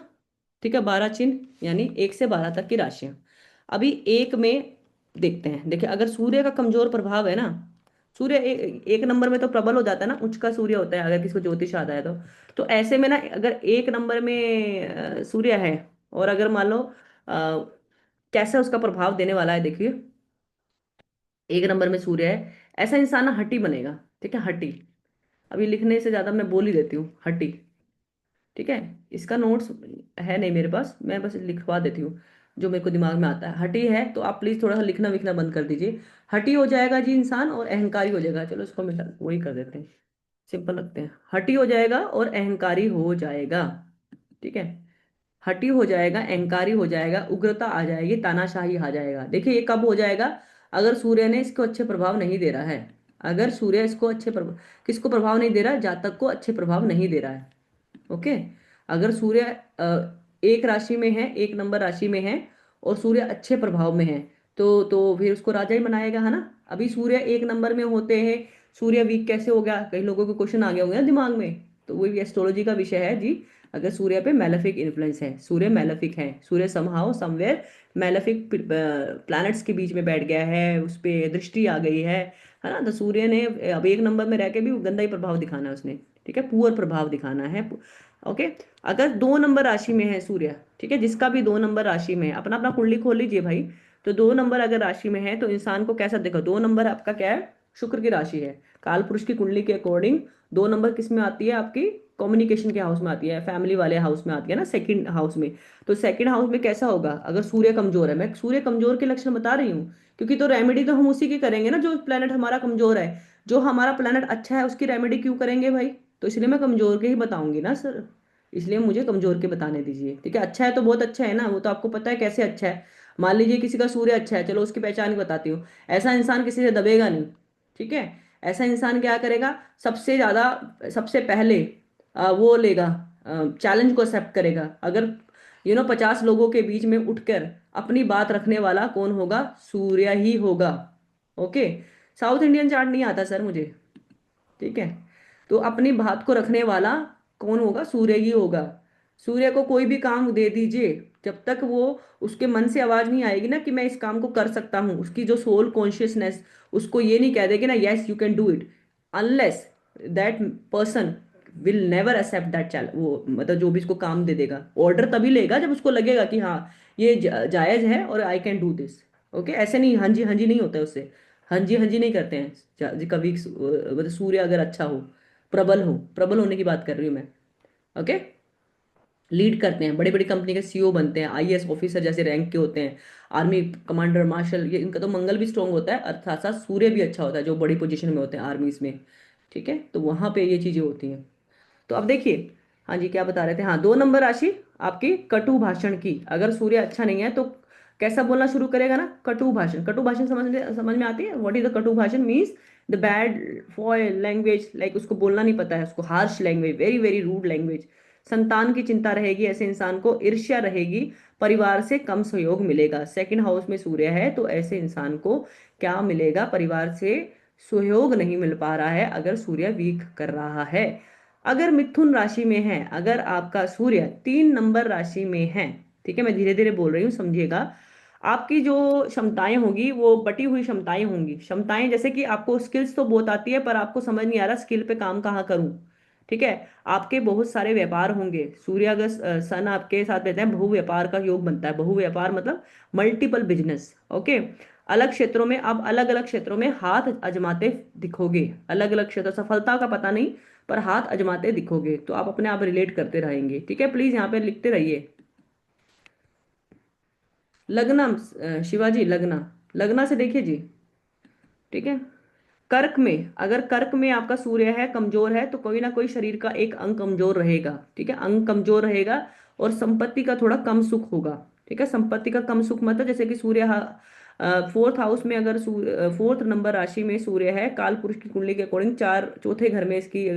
ठीक है, 12 चिन्ह यानी 1 से 12 तक की राशियां। अभी एक में देखते हैं। देखिए अगर सूर्य का कमजोर प्रभाव है ना, सूर्य एक नंबर में तो प्रबल हो जाता है ना, उच्च का सूर्य होता है अगर किसी को ज्योतिष आता है तो ऐसे में ना अगर एक नंबर में सूर्य है, और अगर मान लो कैसे उसका प्रभाव देने वाला है, देखिए एक नंबर में सूर्य है, ऐसा इंसान ना हट्टी बनेगा। ठीक है, हट्टी। अभी लिखने से ज्यादा मैं बोल ही देती हूँ, हट्टी। ठीक है। इसका नोट्स है नहीं मेरे पास, मैं बस लिखवा देती हूँ जो मेरे को दिमाग में आता है। हटी है तो आप प्लीज थोड़ा सा लिखना विखना बंद कर दीजिए। हटी हो जाएगा जी इंसान, और अहंकारी हो जाएगा। चलो इसको मिटा, वही कर देते हैं, सिंपल रखते हैं। हटी हो जाएगा और अहंकारी हो जाएगा। ठीक है। हठी हो जाएगा, अहंकारी हो जाएगा, उग्रता आ जाएगी, तानाशाही आ जाएगा। देखिए ये कब हो जाएगा? अगर सूर्य ने इसको अच्छे प्रभाव नहीं दे रहा है। अगर सूर्य इसको अच्छे प्रभाव, किसको प्रभाव नहीं दे रहा है? जातक को अच्छे प्रभाव नहीं दे रहा है। ओके। अगर सूर्य एक राशि में है, एक नंबर राशि में है, और सूर्य अच्छे प्रभाव में है, तो फिर उसको राजा ही बनाएगा, है ना। अभी सूर्य एक नंबर में होते हैं, सूर्य वीक कैसे हो गया? कई लोगों को क्वेश्चन आ गया होंगे ना दिमाग में, तो वो भी एस्ट्रोलॉजी का विषय है जी। अगर सूर्य पे मैलेफिक इन्फ्लुएंस है, सूर्य मैलेफिक है, सूर्य समहाउ समवेयर मैलेफिक प्लैनेट्स के बीच में बैठ गया है, उस पे दृष्टि आ गई है ना। तो सूर्य ने अब एक नंबर में रह के भी गंदा ही प्रभाव दिखाना है उसने। ठीक है, पुअर प्रभाव दिखाना है। ओके। अगर 2 नंबर राशि में है सूर्य, ठीक है, जिसका भी 2 नंबर राशि में है, अपना अपना कुंडली खोल लीजिए भाई। तो 2 नंबर अगर राशि में है तो इंसान को कैसा देखो, 2 नंबर आपका क्या है? शुक्र की राशि है। काल पुरुष की कुंडली के अकॉर्डिंग 2 नंबर किस में आती है? आपकी कम्युनिकेशन के हाउस में आती है, फैमिली वाले हाउस में आती है ना, सेकंड हाउस में। तो सेकंड हाउस में कैसा होगा अगर सूर्य कमजोर है? मैं सूर्य कमजोर के लक्षण बता रही हूँ, क्योंकि तो रेमेडी तो हम उसी की करेंगे ना जो प्लेनेट हमारा कमजोर है। जो हमारा प्लेनेट अच्छा है उसकी रेमेडी क्यों करेंगे भाई? तो इसलिए मैं कमजोर के ही बताऊंगी ना सर, इसलिए मुझे कमजोर के बताने दीजिए। ठीक है, अच्छा है तो बहुत अच्छा है ना, वो तो आपको पता है कैसे अच्छा है। मान लीजिए किसी का सूर्य अच्छा है, चलो उसकी पहचान ही बताती हूँ। ऐसा इंसान किसी से दबेगा नहीं। ठीक है। ऐसा इंसान क्या करेगा? सबसे ज्यादा, सबसे पहले वो लेगा, चैलेंज को एक्सेप्ट करेगा। अगर 50 लोगों के बीच में उठकर अपनी बात रखने वाला कौन होगा? सूर्य ही होगा। ओके। साउथ इंडियन चार्ट नहीं आता सर मुझे। ठीक है। तो अपनी बात को रखने वाला कौन होगा? सूर्य ही होगा। सूर्य को कोई भी काम दे दीजिए, जब तक वो उसके मन से आवाज नहीं आएगी ना कि मैं इस काम को कर सकता हूँ, उसकी जो सोल कॉन्शियसनेस उसको ये नहीं कह देगी ना yes you can do it, unless that person will never accept that challenge, वो मतलब जो भी इसको काम दे देगा ऑर्डर तभी लेगा जब उसको लगेगा कि हाँ ये जायज है और I can do this. Okay, ऐसे नहीं हाँ जी नहीं होता है उससे, हाँ जी नहीं करते हैं कभी मतलब सूर्य अगर अच्छा हो, प्रबल होने की बात कर रही हूँ मैं। ओके, लीड करते हैं, बड़ी बड़ी कंपनी के सीईओ बनते हैं, आईएएस ऑफिसर जैसे रैंक के होते हैं, आर्मी कमांडर मार्शल, ये इनका तो मंगल भी स्ट्रांग होता है, अर्थात साथ सूर्य भी अच्छा होता है जो बड़ी पोजीशन में होते हैं आर्मीज में। ठीक है, तो वहां पे ये चीजें होती हैं। तो अब देखिए, हाँ जी क्या बता रहे थे, हाँ 2 नंबर राशि आपकी कटु भाषण की, अगर सूर्य अच्छा नहीं है तो कैसा बोलना शुरू करेगा ना, कटु भाषण। कटु भाषण समझ में आती है, व्हाट इज द कटु भाषण means the bad foul language, like उसको बोलना नहीं पता है, उसको harsh language, very very rude language. संतान की चिंता रहेगी, ऐसे इंसान को ईर्ष्या रहेगी, परिवार से कम सहयोग मिलेगा। सेकंड हाउस में सूर्य है तो ऐसे इंसान को क्या मिलेगा, परिवार से सहयोग नहीं मिल पा रहा है अगर सूर्य वीक कर रहा है। अगर मिथुन राशि में है, अगर आपका सूर्य 3 नंबर राशि में है, ठीक है मैं धीरे धीरे बोल रही हूँ समझिएगा, आपकी जो क्षमताएं होगी वो बटी हुई क्षमताएं होंगी। क्षमताएं जैसे कि आपको स्किल्स तो बहुत आती है पर आपको समझ नहीं आ रहा स्किल पे काम कहाँ करूं। ठीक है, आपके बहुत सारे व्यापार होंगे, सूर्य अगर सन आपके साथ रहते हैं, बहु व्यापार का योग बनता है। बहु व्यापार मतलब मल्टीपल बिजनेस। ओके, अलग क्षेत्रों में आप अलग अलग क्षेत्रों में हाथ अजमाते दिखोगे, अलग अलग क्षेत्र, सफलता का पता नहीं पर हाथ अजमाते दिखोगे, तो आप अपने आप रिलेट करते रहेंगे। ठीक है, प्लीज यहाँ पे लिखते रहिए। लगना शिवाजी, लगना, लगना से देखिए जी। ठीक है, कर्क में, अगर कर्क में आपका सूर्य है, कमजोर है, तो कोई ना कोई शरीर का एक अंग कमजोर रहेगा। ठीक है, अंग कमजोर रहेगा और संपत्ति का थोड़ा कम सुख होगा। ठीक है, संपत्ति का कम सुख मतलब जैसे कि सूर्य फोर्थ हाउस में, अगर फोर्थ नंबर राशि में सूर्य है, काल पुरुष की कुंडली के अकॉर्डिंग चार चौथे घर में इसकी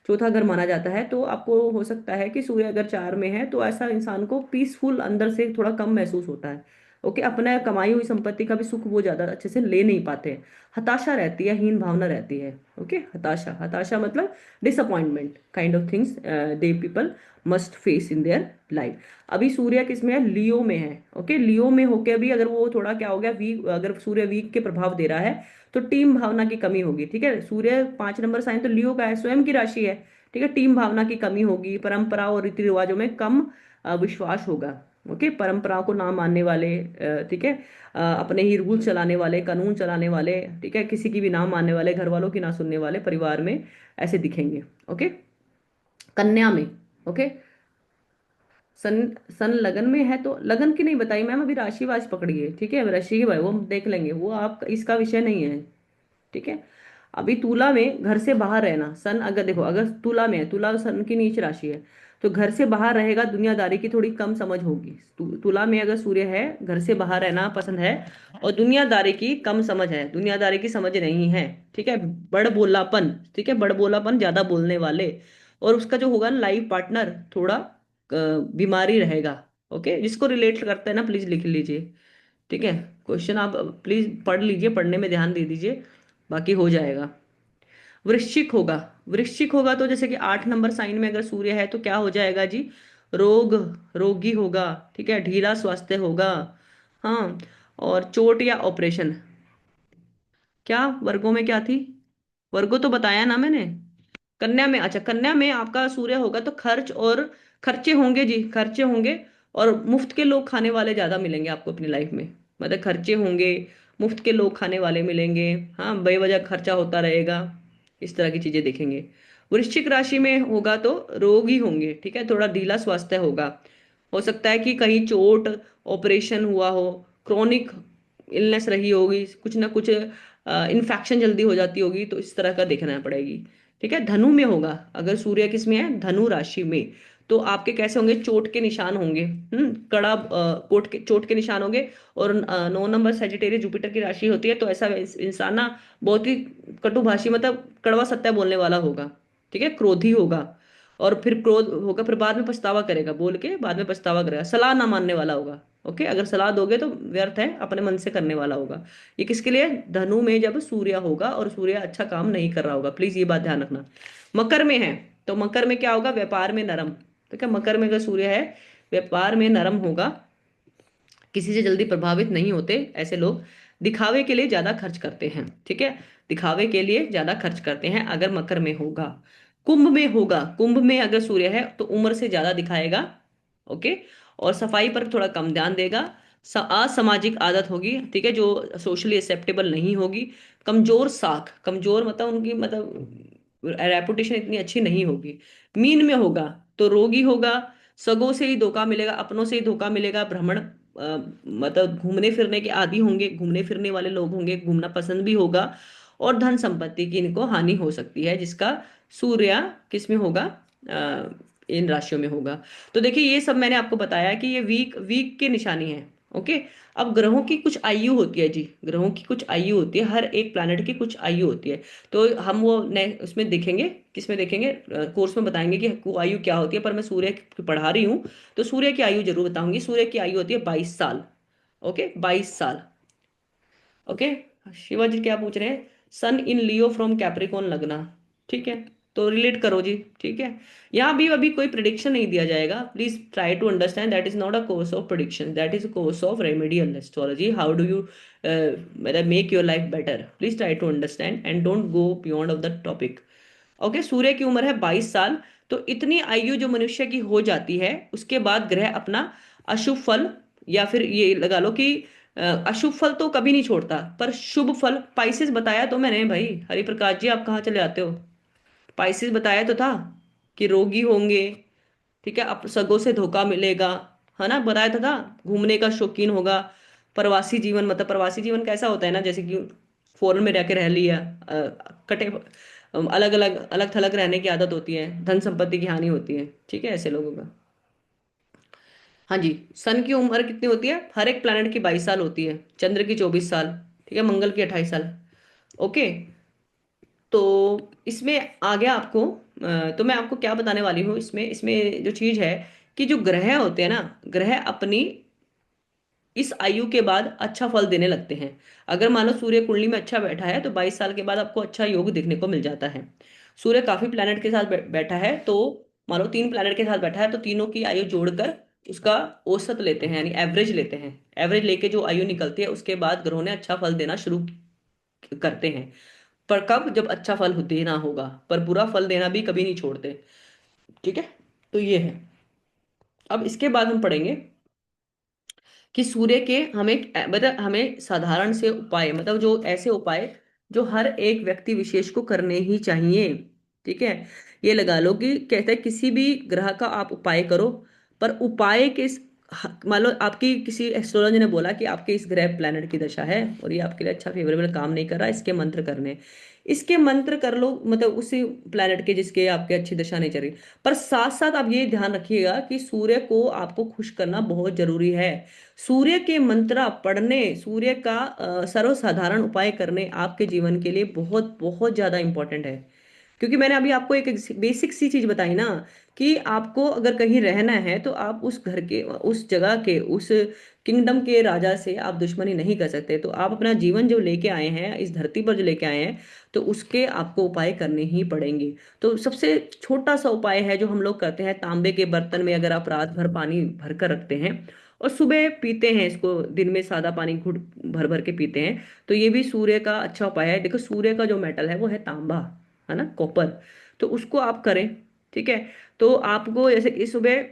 चौथा घर माना जाता है, तो आपको हो सकता है कि सूर्य अगर 4 में है तो ऐसा इंसान को पीसफुल अंदर से थोड़ा कम महसूस होता है। ओके, अपना कमाई हुई संपत्ति का भी सुख वो ज्यादा अच्छे से ले नहीं पाते हैं, हताशा रहती है, हीन भावना रहती है। ओके, हताशा, हताशा मतलब disappointment kind of things they people must face in their life. अभी सूर्य किस में है, लियो में है। ओके, लियो में होके अभी अगर वो थोड़ा क्या हो गया वीक, अगर सूर्य वीक के प्रभाव दे रहा है तो टीम भावना की कमी होगी। ठीक है, सूर्य 5 नंबर साइन तो लियो का है, स्वयं की राशि है। ठीक है, टीम भावना की कमी होगी, परंपरा और रीति रिवाजों में कम विश्वास होगा। ओके, परंपराओं को ना मानने वाले, ठीक है, अपने ही रूल चलाने वाले, कानून चलाने वाले, ठीक है, किसी की भी ना मानने वाले, घर वालों की ना सुनने वाले परिवार में ऐसे दिखेंगे। ओके, कन्या में, ओके, सन सन लगन में है, तो लगन की नहीं बताई मैम, अभी राशि वाश पकड़िए। ठीक है, राशि की वो हम देख लेंगे, वो आप इसका विषय नहीं है। ठीक है, अभी तुला में घर से बाहर रहना, सन अगर देखो अगर तुला में है, तुला सन की नीच राशि है, तो घर से बाहर रहेगा, दुनियादारी की थोड़ी कम समझ होगी। तुला में अगर सूर्य है, घर से बाहर रहना पसंद है और दुनियादारी की कम समझ है, दुनियादारी की समझ नहीं है। ठीक है, बड़ बोलापन, ठीक है, बड़ बोलापन, ज्यादा बोलने वाले, और उसका जो होगा ना लाइफ पार्टनर थोड़ा बीमारी रहेगा। ओके, जिसको रिलेट करते हैं ना प्लीज लिख लीजिए। ठीक है, क्वेश्चन आप प्लीज पढ़ लीजिए, पढ़ने में ध्यान दे दीजिए, बाकी हो जाएगा। वृश्चिक होगा, वृश्चिक होगा तो जैसे कि 8 नंबर साइन में अगर सूर्य है तो क्या हो जाएगा जी, रोग, रोगी होगा। ठीक है, ढीला स्वास्थ्य होगा। हाँ, और चोट या ऑपरेशन। क्या वर्गों में क्या थी, वर्गों तो बताया ना मैंने। कन्या में, अच्छा कन्या में आपका सूर्य होगा तो खर्च और खर्चे होंगे जी, खर्चे होंगे, और मुफ्त के लोग खाने वाले ज्यादा मिलेंगे आपको अपनी लाइफ में, मतलब खर्चे होंगे, मुफ्त के लोग खाने वाले मिलेंगे, हाँ बेवजह खर्चा होता रहेगा, इस तरह की चीजें देखेंगे। वृश्चिक राशि में होगा तो रोग ही होंगे। ठीक है, थोड़ा ढीला स्वास्थ्य होगा, हो सकता है कि कहीं चोट, ऑपरेशन हुआ हो, क्रोनिक इलनेस रही होगी, कुछ ना कुछ इन्फेक्शन जल्दी हो जाती होगी, तो इस तरह का देखना पड़ेगी। ठीक है, धनु में होगा, अगर सूर्य किस में है, धनु राशि में, तो आपके कैसे होंगे, चोट के निशान होंगे, कड़ा चोट के निशान होंगे। और 9 नंबर सेजिटेरियस जुपिटर की राशि होती है, तो ऐसा इंसान ना बहुत ही कटुभाषी, मतलब कड़वा सत्य बोलने वाला होगा। ठीक है, क्रोधी होगा, और फिर क्रोध होगा, फिर बाद में पछतावा करेगा, बोल के बाद में पछतावा करेगा, सलाह ना मानने वाला होगा। ओके, अगर सलाह दोगे तो व्यर्थ है, अपने मन से करने वाला होगा। ये किसके लिए, धनु में जब सूर्य होगा और सूर्य अच्छा काम नहीं कर रहा होगा, प्लीज ये बात ध्यान रखना। मकर में है तो मकर में क्या होगा, व्यापार में नरम, ठीक है, मकर में अगर सूर्य है, व्यापार में नरम होगा, किसी से जल्दी प्रभावित नहीं होते ऐसे लोग, दिखावे के लिए ज्यादा खर्च करते हैं। ठीक है, दिखावे के लिए ज्यादा खर्च करते हैं अगर मकर में होगा। कुंभ में होगा, कुंभ में अगर सूर्य है तो उम्र से ज्यादा दिखाएगा। ओके, और सफाई पर थोड़ा कम ध्यान देगा। असामाजिक आदत होगी, ठीक है, जो सोशली एक्सेप्टेबल नहीं होगी। कमजोर साख, कमजोर मतलब उनकी मतलब रेपुटेशन इतनी अच्छी नहीं होगी। मीन में होगा तो रोगी होगा, सगों से ही धोखा मिलेगा, अपनों से ही धोखा मिलेगा, भ्रमण मतलब घूमने फिरने के आदी होंगे, घूमने फिरने वाले लोग होंगे, घूमना पसंद भी होगा। और धन संपत्ति की इनको हानि हो सकती है, जिसका सूर्य किस में होगा, अ, इन राशियों में होगा। तो देखिए ये सब मैंने आपको बताया कि ये वीक वीक की निशानी है। ओके, अब ग्रहों की कुछ आयु होती है जी, ग्रहों की कुछ आयु होती है, हर एक प्लैनेट की कुछ आयु होती है। तो हम वो नए उसमें देखेंगे, किसमें देखेंगे, कोर्स में बताएंगे कि वो आयु क्या होती है, पर मैं सूर्य की पढ़ा रही हूँ तो सूर्य की आयु जरूर बताऊंगी। सूर्य की आयु होती है 22 साल। ओके, 22 साल। ओके, शिवा जी क्या पूछ रहे हैं, सन इन लियो फ्रॉम कैप्रिकॉन लगना। ठीक है, तो रिलेट करो जी। ठीक है, यहाँ भी अभी कोई प्रिडिक्शन नहीं दिया जाएगा, please try to understand that is not a course of prediction, that is a course of remedial astrology. How do you मतलब make your life better, please try to understand and don't go beyond of the topic. Okay, सूर्य की उम्र है 22 साल। तो इतनी आयु जो मनुष्य की हो जाती है, उसके बाद ग्रह अपना अशुभ फल, या फिर ये लगा लो कि अशुभ फल तो कभी नहीं छोड़ता, पर शुभ फल पाइसेस बताया तो मैंने भाई। हरिप्रकाश जी आप कहाँ चले आते हो, पाइसेस बताया तो था कि रोगी होंगे, ठीक है, सगों से धोखा मिलेगा, है ना, बताया तो था। घूमने का शौकीन होगा, प्रवासी जीवन, मतलब प्रवासी जीवन कैसा होता है ना, जैसे कि फॉरेन में रह के रह लिया, कटे अलग अलग अलग थलग रहने की आदत होती है, धन संपत्ति की हानि होती है, ठीक है, ऐसे लोगों का। हाँ जी, सन की उम्र कितनी होती है, हर एक प्लैनेट की 22 साल होती है, चंद्र की 24 साल, ठीक है, मंगल की 28 साल। ओके, तो इसमें आ गया आपको, तो मैं आपको क्या बताने वाली हूँ इसमें, इसमें जो चीज है कि जो ग्रह होते हैं ना, ग्रह अपनी इस आयु के बाद अच्छा फल देने लगते हैं। अगर मान लो सूर्य कुंडली में अच्छा बैठा है तो 22 साल के बाद आपको अच्छा योग देखने को मिल जाता है। सूर्य काफी प्लैनेट के साथ बैठा है, तो मान लो 3 प्लैनेट के साथ बैठा है, तो तीनों की आयु जोड़कर उसका औसत लेते हैं, यानी एवरेज लेते हैं। एवरेज लेके जो आयु निकलती है उसके बाद ग्रहों ने अच्छा फल देना शुरू करते हैं। पर कब, जब अच्छा फल देना होगा, पर बुरा फल देना भी कभी नहीं छोड़ते। ठीक है, तो ये है। अब इसके बाद हम पढ़ेंगे कि सूर्य के हमें मतलब हमें साधारण से उपाय, मतलब जो ऐसे उपाय जो हर एक व्यक्ति विशेष को करने ही चाहिए। ठीक है, ये लगा लो कि कहते हैं किसी भी ग्रह का आप उपाय करो, पर उपाय किस, मान लो आपकी किसी एस्ट्रोलॉजी ने बोला कि आपके इस ग्रह प्लैनेट की दशा है और ये आपके लिए अच्छा फेवरेबल काम नहीं कर रहा, इसके मंत्र करने, इसके मंत्र कर लो, मतलब उसी प्लैनेट के जिसके आपके अच्छी दशा नहीं चल रही। पर साथ साथ आप ये ध्यान रखिएगा कि सूर्य को आपको खुश करना बहुत जरूरी है। सूर्य के मंत्र पढ़ने, सूर्य का सर्वसाधारण उपाय करने आपके जीवन के लिए बहुत बहुत ज्यादा इंपॉर्टेंट है। क्योंकि मैंने अभी आपको एक बेसिक सी चीज बताई ना, कि आपको अगर कहीं रहना है तो आप उस घर के, उस जगह के, उस किंगडम के राजा से आप दुश्मनी नहीं कर सकते। तो आप अपना जीवन जो लेके आए हैं, इस धरती पर जो लेके आए हैं, तो उसके आपको उपाय करने ही पड़ेंगे। तो सबसे छोटा सा उपाय है जो हम लोग करते हैं, तांबे के बर्तन में अगर आप रात भर पानी भर कर रखते हैं और सुबह पीते हैं इसको, दिन में सादा पानी घुट भर भर के पीते हैं, तो ये भी सूर्य का अच्छा उपाय है। देखो सूर्य का जो मेटल है वो है तांबा, है ना, कॉपर। तो उसको आप करें। ठीक है, तो आपको जैसे कि सुबह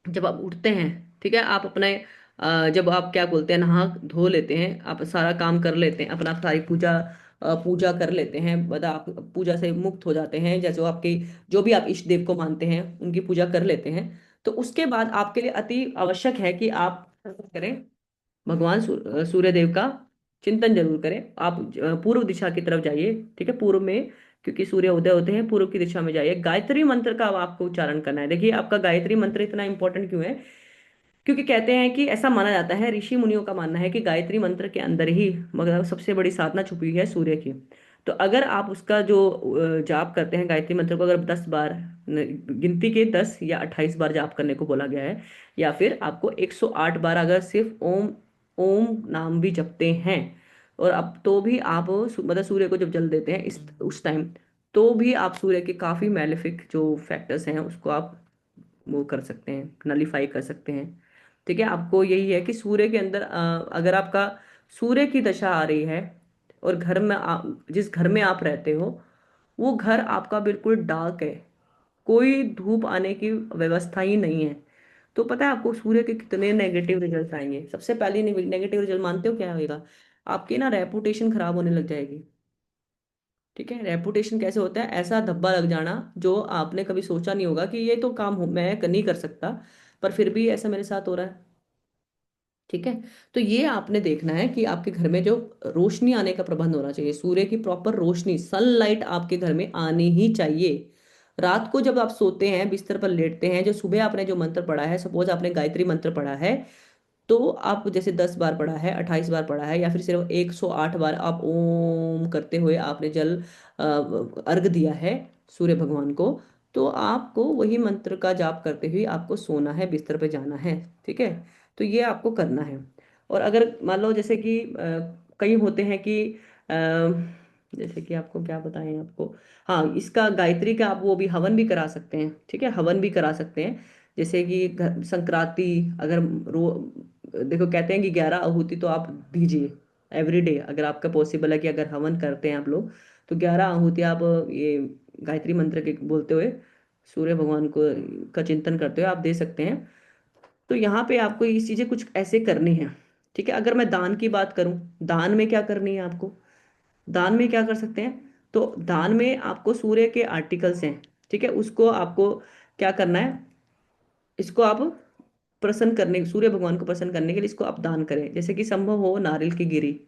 जब आप उठते हैं, ठीक है, आप अपने जब आप क्या बोलते हैं, नहा धो लेते हैं, आप सारा काम कर लेते हैं, अपना सारी पूजा पूजा कर लेते हैं, मतलब आप पूजा से मुक्त हो जाते हैं, जैसे वो आपके जो भी आप इष्ट देव को मानते हैं उनकी पूजा कर लेते हैं। तो उसके बाद आपके लिए अति आवश्यक है कि आप करें, भगवान सूर्य देव का चिंतन जरूर करें। आप पूर्व दिशा की तरफ जाइए, ठीक है, पूर्व में, क्योंकि सूर्य उदय होते हैं, पूर्व की दिशा में जाइए। गायत्री मंत्र का अब आपको उच्चारण करना है। देखिए आपका गायत्री मंत्र इतना इंपॉर्टेंट क्यों है, क्योंकि कहते हैं कि ऐसा माना जाता है, ऋषि मुनियों का मानना है कि गायत्री मंत्र के अंदर ही मतलब सबसे बड़ी साधना छुपी हुई है सूर्य की। तो अगर आप उसका जो जाप करते हैं गायत्री मंत्र को, अगर 10 बार, गिनती के 10 या 28 बार जाप करने को बोला गया है, या फिर आपको 108 बार अगर सिर्फ ओम ओम नाम भी जपते हैं, और अब तो भी आप मतलब सूर्य को जब जल देते हैं इस उस टाइम, तो भी आप सूर्य के काफी मैलेफिक जो फैक्टर्स हैं उसको आप वो कर सकते हैं, नलीफाई कर सकते हैं। ठीक है, आपको यही है कि सूर्य के अंदर अगर आपका सूर्य की दशा आ रही है और घर में जिस घर में आप रहते हो वो घर आपका बिल्कुल डार्क है, कोई धूप आने की व्यवस्था ही नहीं है, तो पता है आपको सूर्य के कितने नेगेटिव रिजल्ट आएंगे। सबसे पहले नेगेटिव रिजल्ट मानते हो क्या होगा? आपकी ना रेपुटेशन खराब होने लग जाएगी। ठीक है, रेपुटेशन कैसे होता है? ऐसा धब्बा लग जाना जो आपने कभी सोचा नहीं होगा कि ये तो काम मैं नहीं कर सकता, पर फिर भी ऐसा मेरे साथ हो रहा है। ठीक है, तो ये आपने देखना है कि आपके घर में जो रोशनी आने का प्रबंध होना चाहिए, सूर्य की प्रॉपर रोशनी, सनलाइट आपके घर में आनी ही चाहिए। रात को जब आप सोते हैं, बिस्तर पर लेटते हैं, जो सुबह आपने जो मंत्र पढ़ा है, सपोज आपने गायत्री मंत्र पढ़ा है, तो आप जैसे 10 बार पढ़ा है, 28 बार पढ़ा है, या फिर सिर्फ 108 बार आप ओम करते हुए आपने जल अर्घ दिया है सूर्य भगवान को, तो आपको वही मंत्र का जाप करते हुए आपको सोना है, बिस्तर पे जाना है। ठीक है, तो ये आपको करना है। और अगर मान लो जैसे कि कई होते हैं कि जैसे कि आपको क्या बताएं आपको, हाँ, इसका गायत्री का आप वो भी हवन भी करा सकते हैं। ठीक है, हवन भी करा सकते हैं। जैसे कि संक्रांति, अगर रो देखो कहते हैं कि 11 आहुति तो आप दीजिए एवरीडे, अगर आपका पॉसिबल है कि अगर हवन करते हैं आप लोग, तो 11 आहुति आप ये गायत्री मंत्र के बोलते हुए सूर्य भगवान को का चिंतन करते हुए आप दे सकते हैं। तो यहाँ पे आपको ये चीजें कुछ ऐसे करनी है। ठीक है, अगर मैं दान की बात करूं, दान में क्या करनी है आपको, दान में क्या कर सकते हैं, तो दान में आपको सूर्य के आर्टिकल्स हैं, ठीक है, उसको आपको क्या करना है, इसको आप प्रसन्न करने, सूर्य भगवान को प्रसन्न करने के लिए इसको आप दान करें। जैसे कि संभव हो नारियल की गिरी,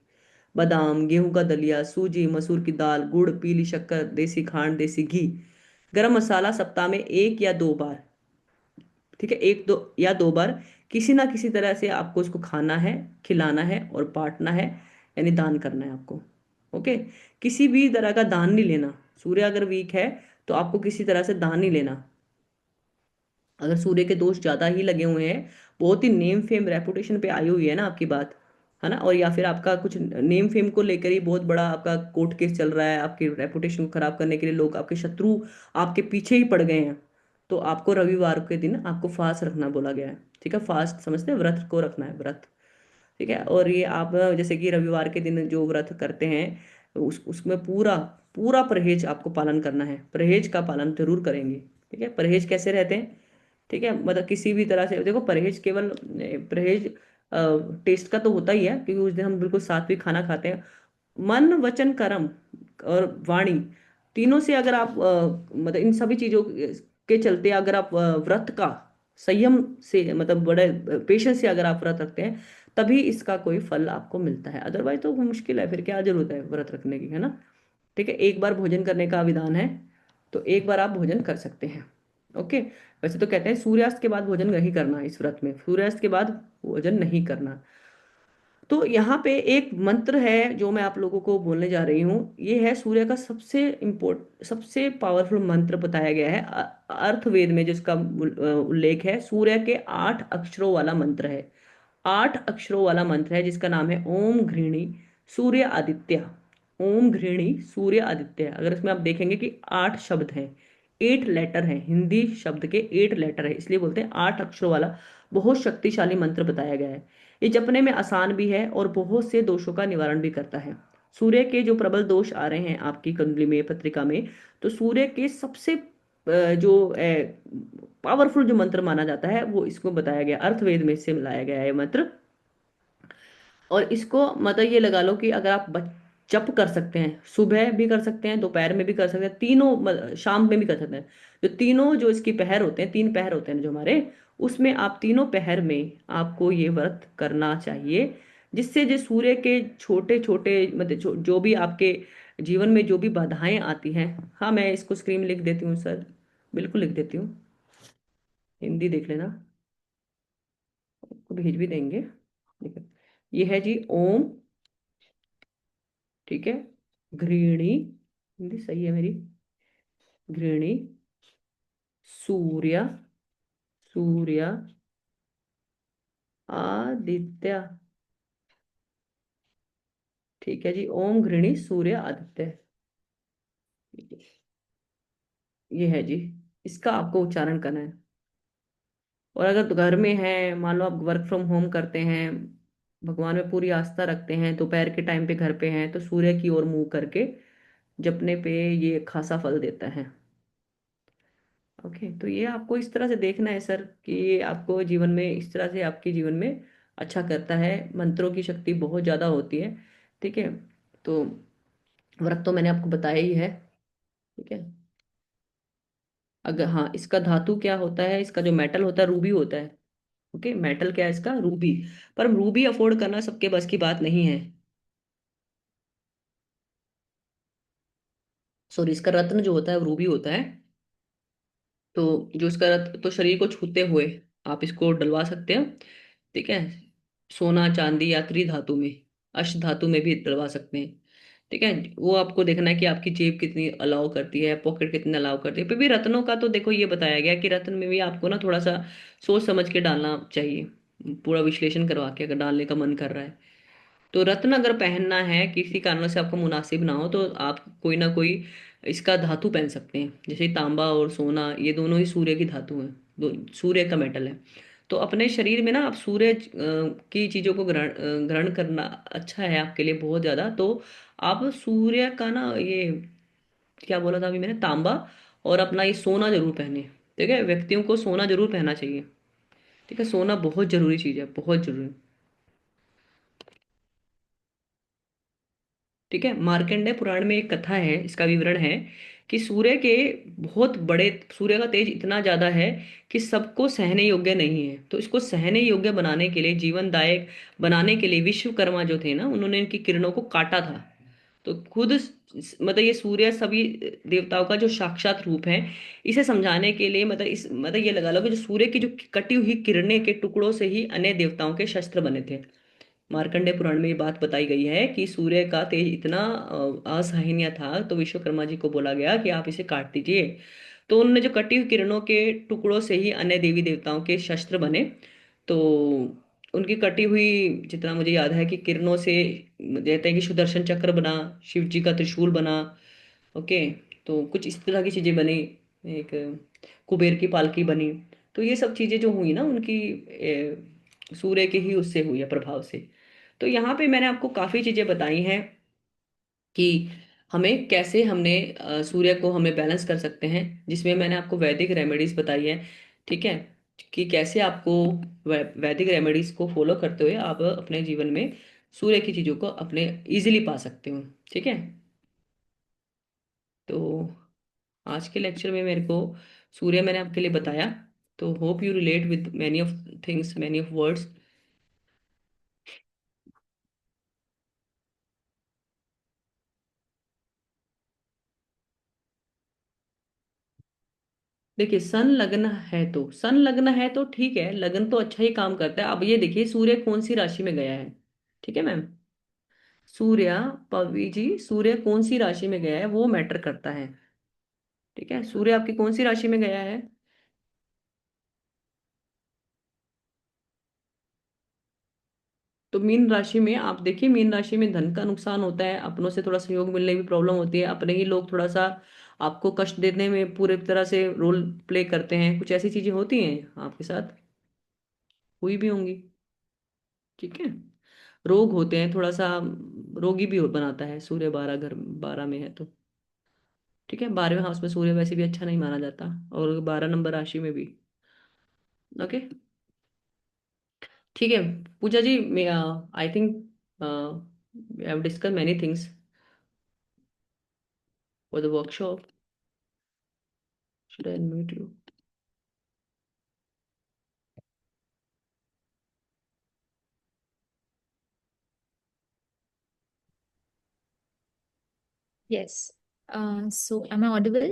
बादाम, गेहूं का दलिया, सूजी, मसूर की दाल, गुड़, पीली शक्कर, देसी खांड, देसी घी, गरम मसाला, सप्ताह में 1 या 2 बार। ठीक है, 1 या 2 बार किसी ना किसी तरह से आपको उसको खाना है, खिलाना है और बांटना है, यानी दान करना है आपको। ओके, किसी भी तरह का दान नहीं लेना। सूर्य अगर वीक है तो आपको किसी तरह से दान नहीं लेना। अगर सूर्य के दोष ज्यादा ही लगे हुए हैं, बहुत ही नेम फेम रेपुटेशन पे आई हुई है ना आपकी बात, है ना, और या फिर आपका कुछ नेम फेम को लेकर ही बहुत बड़ा आपका कोर्ट केस चल रहा है, आपकी रेपुटेशन को खराब करने के लिए लोग, आपके शत्रु आपके पीछे ही पड़ गए हैं, तो आपको रविवार के दिन आपको फास्ट रखना बोला गया है। ठीक है, फास्ट समझते हैं, व्रत को रखना है, व्रत। ठीक है, और ये आप जैसे कि रविवार के दिन जो व्रत करते हैं उसमें पूरा पूरा परहेज आपको पालन करना है, परहेज का पालन जरूर करेंगे। ठीक है, परहेज कैसे रहते हैं? ठीक है, मतलब किसी भी तरह से देखो, परहेज केवल परहेज टेस्ट का तो होता ही है, क्योंकि उस दिन हम बिल्कुल सात्विक खाना खाते हैं। मन, वचन, कर्म और वाणी, तीनों से अगर आप मतलब इन सभी चीजों के चलते अगर आप व्रत का संयम से, मतलब बड़े पेशेंस से अगर आप व्रत रखते हैं, तभी इसका कोई फल आपको मिलता है, अदरवाइज तो मुश्किल है, फिर क्या जरूरत है व्रत रखने की, है ना। ठीक है, एक बार भोजन करने का विधान है, तो एक बार आप भोजन कर सकते हैं। ओके, वैसे तो कहते हैं सूर्यास्त के बाद भोजन नहीं करना, इस व्रत में सूर्यास्त के बाद भोजन नहीं करना। तो यहाँ पे एक मंत्र है जो मैं आप लोगों को बोलने जा रही हूँ, ये है सूर्य का सबसे सबसे पावरफुल मंत्र बताया गया है अर्थवेद में, जिसका उल्लेख है, सूर्य के 8 अक्षरों वाला मंत्र है। 8 अक्षरों वाला मंत्र है जिसका नाम है ओम घृणी सूर्य आदित्य। ओम घृणी सूर्य आदित्य, अगर इसमें आप देखेंगे कि 8 शब्द हैं, 8 लेटर हैं, हिंदी शब्द के 8 लेटर है, इसलिए बोलते हैं 8 अक्षरों वाला बहुत शक्तिशाली मंत्र बताया गया है। ये जपने में आसान भी है और बहुत से दोषों का निवारण भी करता है। सूर्य के जो प्रबल दोष आ रहे हैं आपकी कुंडली में, पत्रिका में, तो सूर्य के सबसे जो पावरफुल जो मंत्र माना जाता है वो इसको बताया गया, अर्थवेद में से लाया गया है ये मंत्र। और इसको मतलब ये लगा लो कि अगर आप जप कर सकते हैं, सुबह भी कर सकते हैं, दोपहर में भी कर सकते हैं, तीनों शाम में भी कर सकते हैं, जो तीनों जो इसकी पहर होते हैं, 3 पहर होते हैं जो हमारे, उसमें आप तीनों पहर में आपको ये व्रत करना चाहिए, जिससे जो सूर्य के छोटे छोटे मतलब जो भी आपके जीवन में जो भी बाधाएं आती हैं, हाँ मैं इसको स्क्रीन में लिख देती हूँ सर, बिल्कुल लिख देती हूँ, हिंदी देख लेना, आपको भेज भी देंगे। ठीक है, ये है जी ओम, ठीक है, घृणी, हिंदी सही है मेरी, घृणी सूर्य, सूर्य आदित्य। ठीक है जी, ओम घृणी सूर्य आदित्य, ये है जी, इसका आपको उच्चारण करना है। और अगर घर में है, मान लो आप वर्क फ्रॉम होम करते हैं, भगवान में पूरी आस्था रखते हैं, दोपहर के टाइम पे घर पे हैं, तो सूर्य की ओर मुंह करके जपने पे ये खासा फल देता है। ओके, तो ये आपको इस तरह से देखना है सर, कि ये आपको जीवन में इस तरह से आपके जीवन में अच्छा करता है। मंत्रों की शक्ति बहुत ज्यादा होती है। ठीक है, तो व्रत तो मैंने आपको बताया ही है। ठीक है, अगर हाँ, इसका धातु क्या होता है, इसका जो मेटल होता है रूबी होता है। ओके, मेटल क्या है इसका, रूबी। पर रूबी अफोर्ड करना सबके बस की बात नहीं है। सॉरी, इसका रत्न जो होता है वो रूबी होता है। तो जो इसका रत्न, तो शरीर को छूते हुए आप इसको डलवा सकते हैं। ठीक है, सोना चांदी या त्रिधातु में, अष्ट धातु में भी डलवा सकते हैं। ठीक है, वो आपको देखना है कि आपकी जेब कितनी अलाउ करती है, पॉकेट कितने अलाउ करती है। फिर भी रत्नों का तो देखो, ये बताया गया कि रत्न में भी आपको ना थोड़ा सा सोच समझ के डालना चाहिए, पूरा विश्लेषण करवा के अगर डालने का मन कर रहा है। तो रत्न अगर पहनना है, किसी कारण से आपको मुनासिब ना हो, तो आप कोई ना कोई इसका धातु पहन सकते हैं। जैसे तांबा और सोना, ये दोनों ही सूर्य की धातु हैं, सूर्य का मेटल है। तो अपने शरीर में ना आप सूर्य की चीजों को ग्रहण करना अच्छा है आपके लिए बहुत ज्यादा। तो आप सूर्य का ना ये, क्या बोला था अभी मैंने, तांबा और अपना ये सोना जरूर पहने। ठीक है, व्यक्तियों को सोना जरूर पहनना चाहिए। ठीक है, सोना बहुत जरूरी चीज है, बहुत जरूरी। ठीक है, मार्कंडेय पुराण में एक कथा है, इसका विवरण है कि सूर्य के बहुत बड़े, सूर्य का तेज इतना ज्यादा है कि सबको सहने योग्य नहीं है। तो इसको सहने योग्य बनाने के लिए, जीवनदायक बनाने के लिए विश्वकर्मा जो थे ना, उन्होंने इनकी किरणों को काटा था। तो खुद मतलब ये सूर्य सभी देवताओं का जो साक्षात रूप है। इसे समझाने के लिए मतलब इस मतलब ये लगा लो कि जो सूर्य की जो कटी हुई किरणें के टुकड़ों से ही अन्य देवताओं के शस्त्र बने थे। मार्कंडेय पुराण में ये बात बताई गई है कि सूर्य का तेज इतना असहनीय था, तो विश्वकर्मा जी को बोला गया कि आप इसे काट दीजिए। तो उन्होंने जो कटी हुई किरणों के टुकड़ों से ही अन्य देवी देवताओं के शस्त्र बने। तो उनकी कटी हुई, जितना मुझे याद है कि किरणों से, कहते हैं कि सुदर्शन चक्र बना, शिव जी का त्रिशूल बना। ओके, तो कुछ इस तरह की चीजें बनी, एक कुबेर की पालकी बनी। तो ये सब चीजें जो हुई ना उनकी सूर्य के ही उससे हुई है, प्रभाव से। तो यहाँ पे मैंने आपको काफी चीजें बताई हैं कि हमें कैसे हमने सूर्य को हमें बैलेंस कर सकते हैं, जिसमें मैंने आपको वैदिक रेमेडीज बताई है। ठीक है, कि कैसे आपको वैदिक रेमेडीज को फॉलो करते हुए आप अपने जीवन में सूर्य की चीजों को अपने इजीली पा सकते हो। ठीक है, तो आज के लेक्चर में मेरे को सूर्य मैंने आपके लिए बताया। तो hope you relate with many of things, many of words. देखिए, सन लग्न है तो ठीक है, लगन तो अच्छा ही काम करता है। अब ये देखिए सूर्य कौन सी राशि में गया है। ठीक है मैम, सूर्य, पवी जी, सूर्य कौन सी राशि में गया है वो मैटर करता है। ठीक है, सूर्य आपकी कौन सी राशि में गया है। तो मीन राशि में आप देखिए, मीन राशि में धन का नुकसान होता है, अपनों से थोड़ा सहयोग मिलने में प्रॉब्लम होती है, अपने ही लोग थोड़ा सा आपको कष्ट देने में पूरे तरह से रोल प्ले करते हैं, कुछ ऐसी चीजें होती हैं आपके साथ, हुई भी होंगी। ठीक है, रोग होते हैं थोड़ा सा, रोगी भी बनाता है सूर्य 12 में है तो। ठीक है, 12वें हाउस में सूर्य वैसे भी अच्छा नहीं माना जाता, और 12 नंबर राशि में भी। ओके, ठीक है Pooja ji, I think we have discuss many things for the workshop. Should I unmute you? Yes, so am I audible?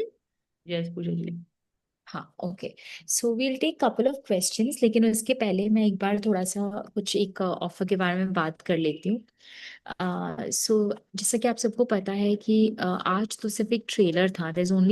Yes Pooja ji. हाँ, okay. So we'll take couple of questions, लेकिन उसके पहले मैं एक बार थोड़ा सा कुछ एक ऑफर के बारे में बात कर लेती हूँ। सो जैसा कि आप सबको पता है कि आज तो सिर्फ एक ट्रेलर था, देयर इज ओनली